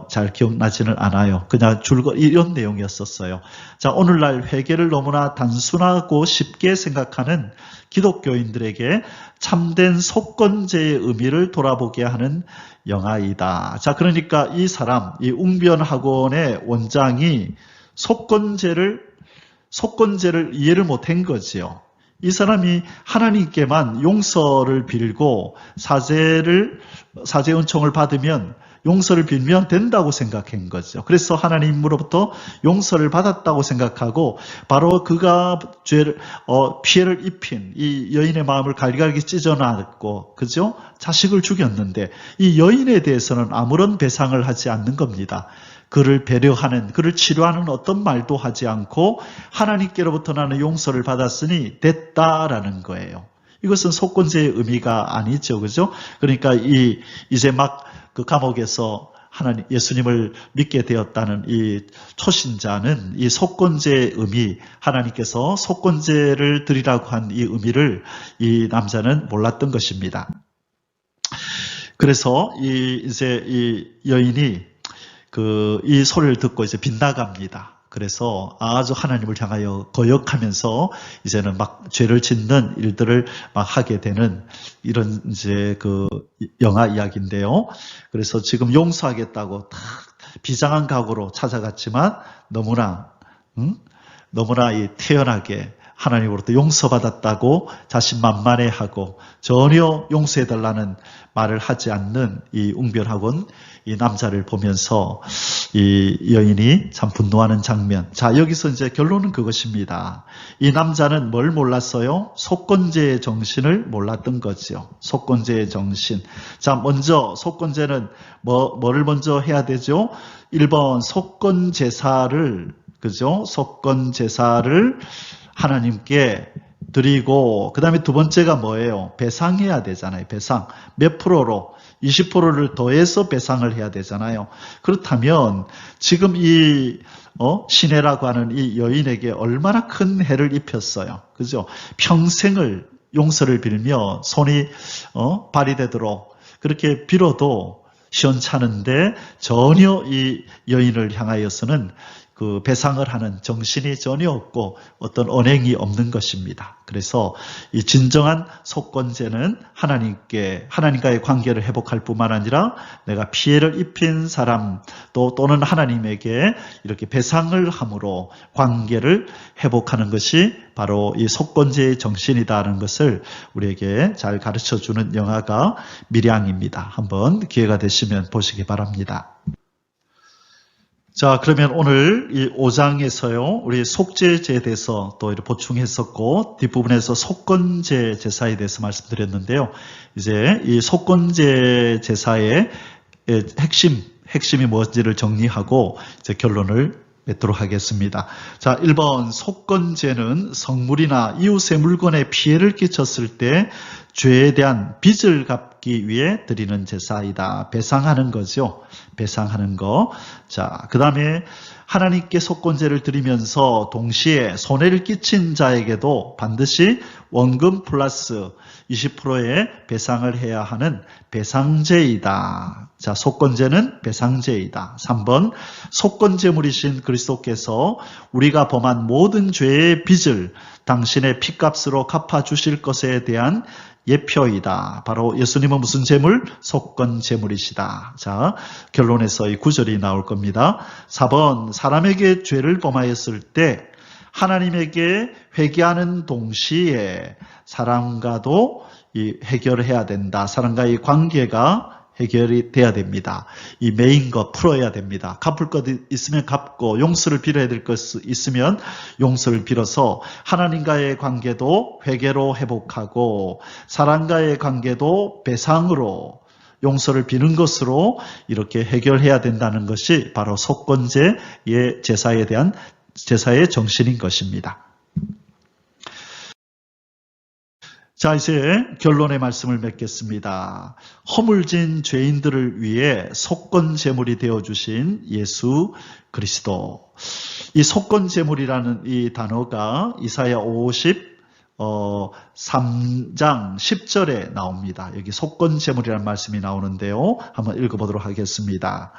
잘 기억나지는 않아요. 그냥 이런 내용이었었어요. 자, 오늘날 회개를 너무나 단순하고 쉽게 생각하는 기독교인들에게 참된 속건제의 의미를 돌아보게 하는 영화이다. 자, 그러니까 이 사람, 이 웅변학원의 원장이 속건제를 이해를 못한 거지요. 이 사람이 하나님께만 용서를 빌고 사죄 은총을 받으면, 용서를 빌면 된다고 생각한 거죠. 그래서 하나님으로부터 용서를 받았다고 생각하고 바로 그가 피해를 입힌 이 여인의 마음을 갈갈기 찢어놨고, 그죠? 자식을 죽였는데 이 여인에 대해서는 아무런 배상을 하지 않는 겁니다. 그를 배려하는, 그를 치료하는 어떤 말도 하지 않고 하나님께로부터 나는 용서를 받았으니 됐다라는 거예요. 이것은 속건제의 의미가 아니죠. 그죠? 그러니까 이제 막 그 감옥에서 예수님을 믿게 되었다는 이 초신자는 이 속건제의 의미, 하나님께서 속건제를 드리라고 한 이 의미를 이 남자는 몰랐던 것입니다. 그래서 이제 이 여인이 이 소리를 듣고 이제 빗나갑니다. 그래서 아주 하나님을 향하여 거역하면서 이제는 막 죄를 짓는 일들을 막 하게 되는 이런 이제 그 영화 이야기인데요. 그래서 지금 용서하겠다고 다 비장한 각오로 찾아갔지만 너무나 태연하게 하나님으로부터 용서받았다고 자신만만해하고 전혀 용서해달라는 말을 하지 않는 이 웅변학원 이 남자를 보면서 이 여인이 참 분노하는 장면. 자, 여기서 이제 결론은 그것입니다. 이 남자는 뭘 몰랐어요? 속건제의 정신을 몰랐던 거죠. 속건제의 정신. 자, 먼저 속건제는 뭐를 먼저 해야 되죠? 1번 속건제사를, 그죠? 속건제사를 하나님께 드리고, 그 다음에 두 번째가 뭐예요? 배상해야 되잖아요. 배상. 몇 프로로? 20%를 더해서 배상을 해야 되잖아요. 그렇다면 지금 이 시내라고 하는 이 여인에게 얼마나 큰 해를 입혔어요. 그죠? 평생을 용서를 빌며 손이 발이 되도록 그렇게 빌어도 시원찮은데 전혀 이 여인을 향하여서는 그 배상을 하는 정신이 전혀 없고 어떤 언행이 없는 것입니다. 그래서 이 진정한 속건제는 하나님과의 관계를 회복할 뿐만 아니라 내가 피해를 입힌 사람 또는 하나님에게 이렇게 배상을 함으로 관계를 회복하는 것이 바로 이 속건제의 정신이다라는 것을 우리에게 잘 가르쳐주는 영화가 밀양입니다. 한번 기회가 되시면 보시기 바랍니다. 자, 그러면 오늘 이 5장에서요, 우리 속죄제에 대해서 또 이렇게 보충했었고, 뒷부분에서 속건제 제사에 대해서 말씀드렸는데요. 이제 이 속건제 제사의 핵심이 무엇인지를 정리하고 이제 결론을 맺도록 하겠습니다. 자, 1번 속건제는 성물이나 이웃의 물건에 피해를 끼쳤을 때 죄에 대한 빚을 갚기 위해 드리는 제사이다. 배상하는 거죠. 배상하는 거. 자, 그 다음에 하나님께 속건제를 드리면서 동시에 손해를 끼친 자에게도 반드시 원금 플러스 20%의 배상을 해야 하는 배상제이다. 자, 속건제는 배상제이다. 3번, 속건제물이신 그리스도께서 우리가 범한 모든 죄의 빚을 당신의 피값으로 갚아주실 것에 대한 예표이다. 바로 예수님은 무슨 제물? 속건제물이시다. 자, 결론에서 이 구절이 나올 겁니다. 4번, 사람에게 죄를 범하였을 때 하나님에게 회개하는 동시에 사람과도 해결해야 된다. 사람과의 관계가 해결이 돼야 됩니다. 이 메인 거 풀어야 됩니다. 갚을 것 있으면 갚고 용서를 빌어야 될 것 있으면 용서를 빌어서 하나님과의 관계도 회개로 회복하고 사람과의 관계도 배상으로 용서를 비는 것으로 이렇게 해결해야 된다는 것이 바로 속건제의 제사에 대한 제사의 정신인 것입니다. 자, 이제 결론의 말씀을 맺겠습니다. 허물진 죄인들을 위해 속건제물이 되어주신 예수 그리스도. 이 속건제물이라는 이 단어가 이사야 53장 10절에 나옵니다. 여기 속건제물이라는 말씀이 나오는데요. 한번 읽어보도록 하겠습니다.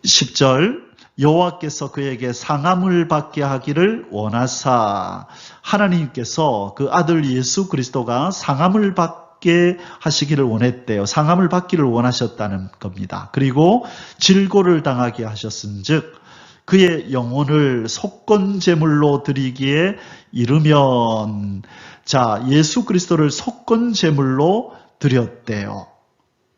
10절, 여호와께서 그에게 상함을 받게 하기를 원하사. 하나님께서 그 아들 예수 그리스도가 상함을 받게 하시기를 원했대요. 상함을 받기를 원하셨다는 겁니다. 그리고 질고를 당하게 하셨은즉 그의 영혼을 속건제물로 드리기에 이르면, 자, 예수 그리스도를 속건제물로 드렸대요.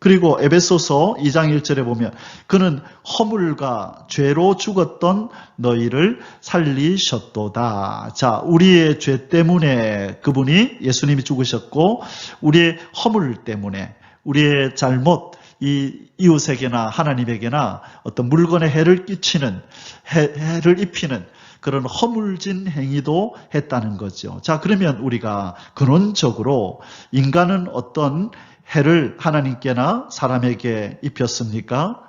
그리고 에베소서 2장 1절에 보면 그는 허물과 죄로 죽었던 너희를 살리셨도다. 자, 우리의 죄 때문에 그분이 예수님이 죽으셨고 우리의 허물 때문에 우리의 잘못, 이 이웃에게나 하나님에게나 어떤 물건에 해를 끼치는, 해를 입히는 그런 허물진 행위도 했다는 거죠. 자, 그러면 우리가 근원적으로 인간은 어떤 해를 하나님께나 사람에게 입혔습니까?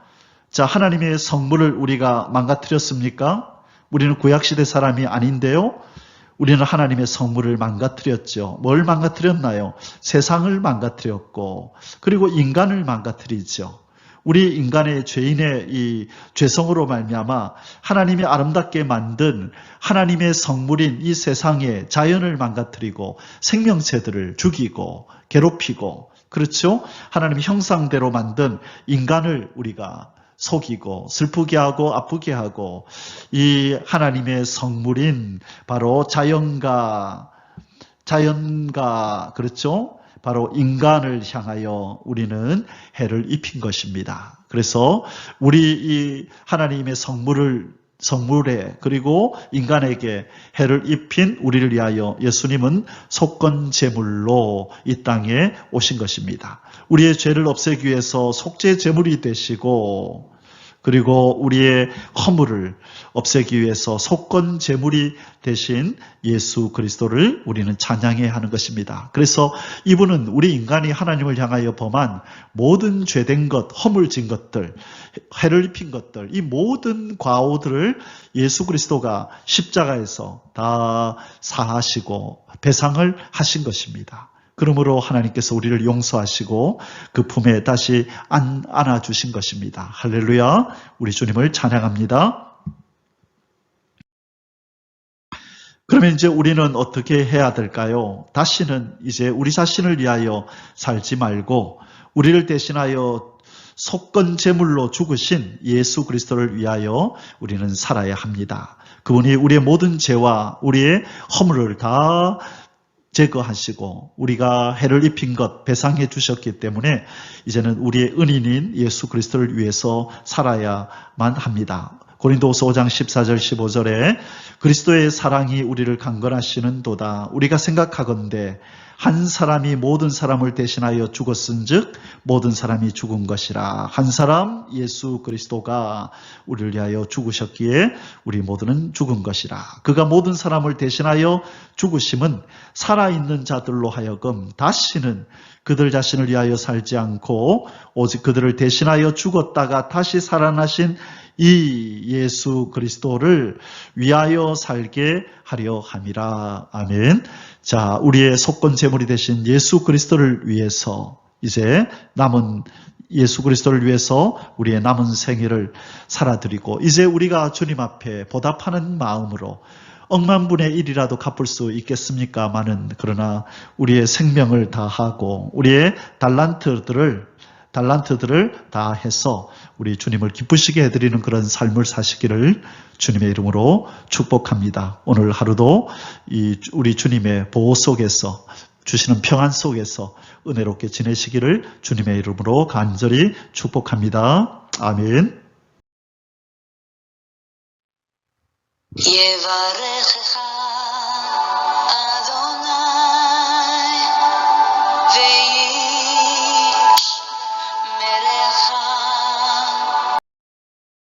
자, 하나님의 성물을 우리가 망가뜨렸습니까? 우리는 구약시대 사람이 아닌데요. 우리는 하나님의 성물을 망가뜨렸죠. 뭘 망가뜨렸나요? 세상을 망가뜨렸고, 그리고 인간을 망가뜨리죠. 우리 인간의 죄인의 이 죄성으로 말미암아 하나님이 아름답게 만든 하나님의 성물인 이 세상의 자연을 망가뜨리고 생명체들을 죽이고 괴롭히고, 그렇죠? 하나님의 형상대로 만든 인간을 우리가 속이고 슬프게 하고 아프게 하고, 이 하나님의 성물인 바로 자연과 그렇죠? 바로 인간을 향하여 우리는 해를 입힌 것입니다. 그래서 우리 이 하나님의 성물에 그리고 인간에게 해를 입힌 우리를 위하여 예수님은 속건제물로 이 땅에 오신 것입니다. 우리의 죄를 없애기 위해서 속죄제물이 되시고, 그리고 우리의 허물을 없애기 위해서 속건제물이 되신 예수 그리스도를 우리는 찬양해야 하는 것입니다. 그래서 이분은 우리 인간이 하나님을 향하여 범한 모든 죄된 것, 허물진 것들, 해를 입힌 것들, 이 모든 과오들을 예수 그리스도가 십자가에서 다 사하시고 배상을 하신 것입니다. 그러므로 하나님께서 우리를 용서하시고 그 품에 다시 안아주신 것입니다. 할렐루야, 우리 주님을 찬양합니다. 그러면 이제 우리는 어떻게 해야 될까요? 다시는 이제 우리 자신을 위하여 살지 말고 우리를 대신하여 속건제물로 죽으신 예수 그리스도를 위하여 우리는 살아야 합니다. 그분이 우리의 모든 죄와 우리의 허물을 다 제거하시고 우리가 해를 입힌 것 배상해 주셨기 때문에 이제는 우리의 은인인 예수 그리스도를 위해서 살아야만 합니다. 고린도후서 5장 14절 15절에 그리스도의 사랑이 우리를 강건하시는도다. 우리가 생각하건대 한 사람이 모든 사람을 대신하여 죽었은즉 모든 사람이 죽은 것이라. 한 사람 예수 그리스도가 우리를 위하여 죽으셨기에 우리 모두는 죽은 것이라. 그가 모든 사람을 대신하여 죽으심은 살아있는 자들로 하여금 다시는 그들 자신을 위하여 살지 않고 오직 그들을 대신하여 죽었다가 다시 살아나신 이 예수 그리스도를 위하여 살게 하려 함이라. 아멘. 자, 우리의 속건 제물이 되신 예수 그리스도를 위해서 이제 남은 예수 그리스도를 위해서 우리의 남은 생애를 살아드리고 이제 우리가 주님 앞에 보답하는 마음으로 억만분의 1이라도 갚을 수 있겠습니까마는 그러나 우리의 생명을 다하고 우리의 달란트들을 다해서 우리 주님을 기쁘시게 해드리는 그런 삶을 사시기를 주님의 이름으로 축복합니다. 오늘 하루도 우리 주님의 보호 속에서 주시는 평안 속에서 은혜롭게 지내시기를 주님의 이름으로 간절히 축복합니다. 아멘. יברכך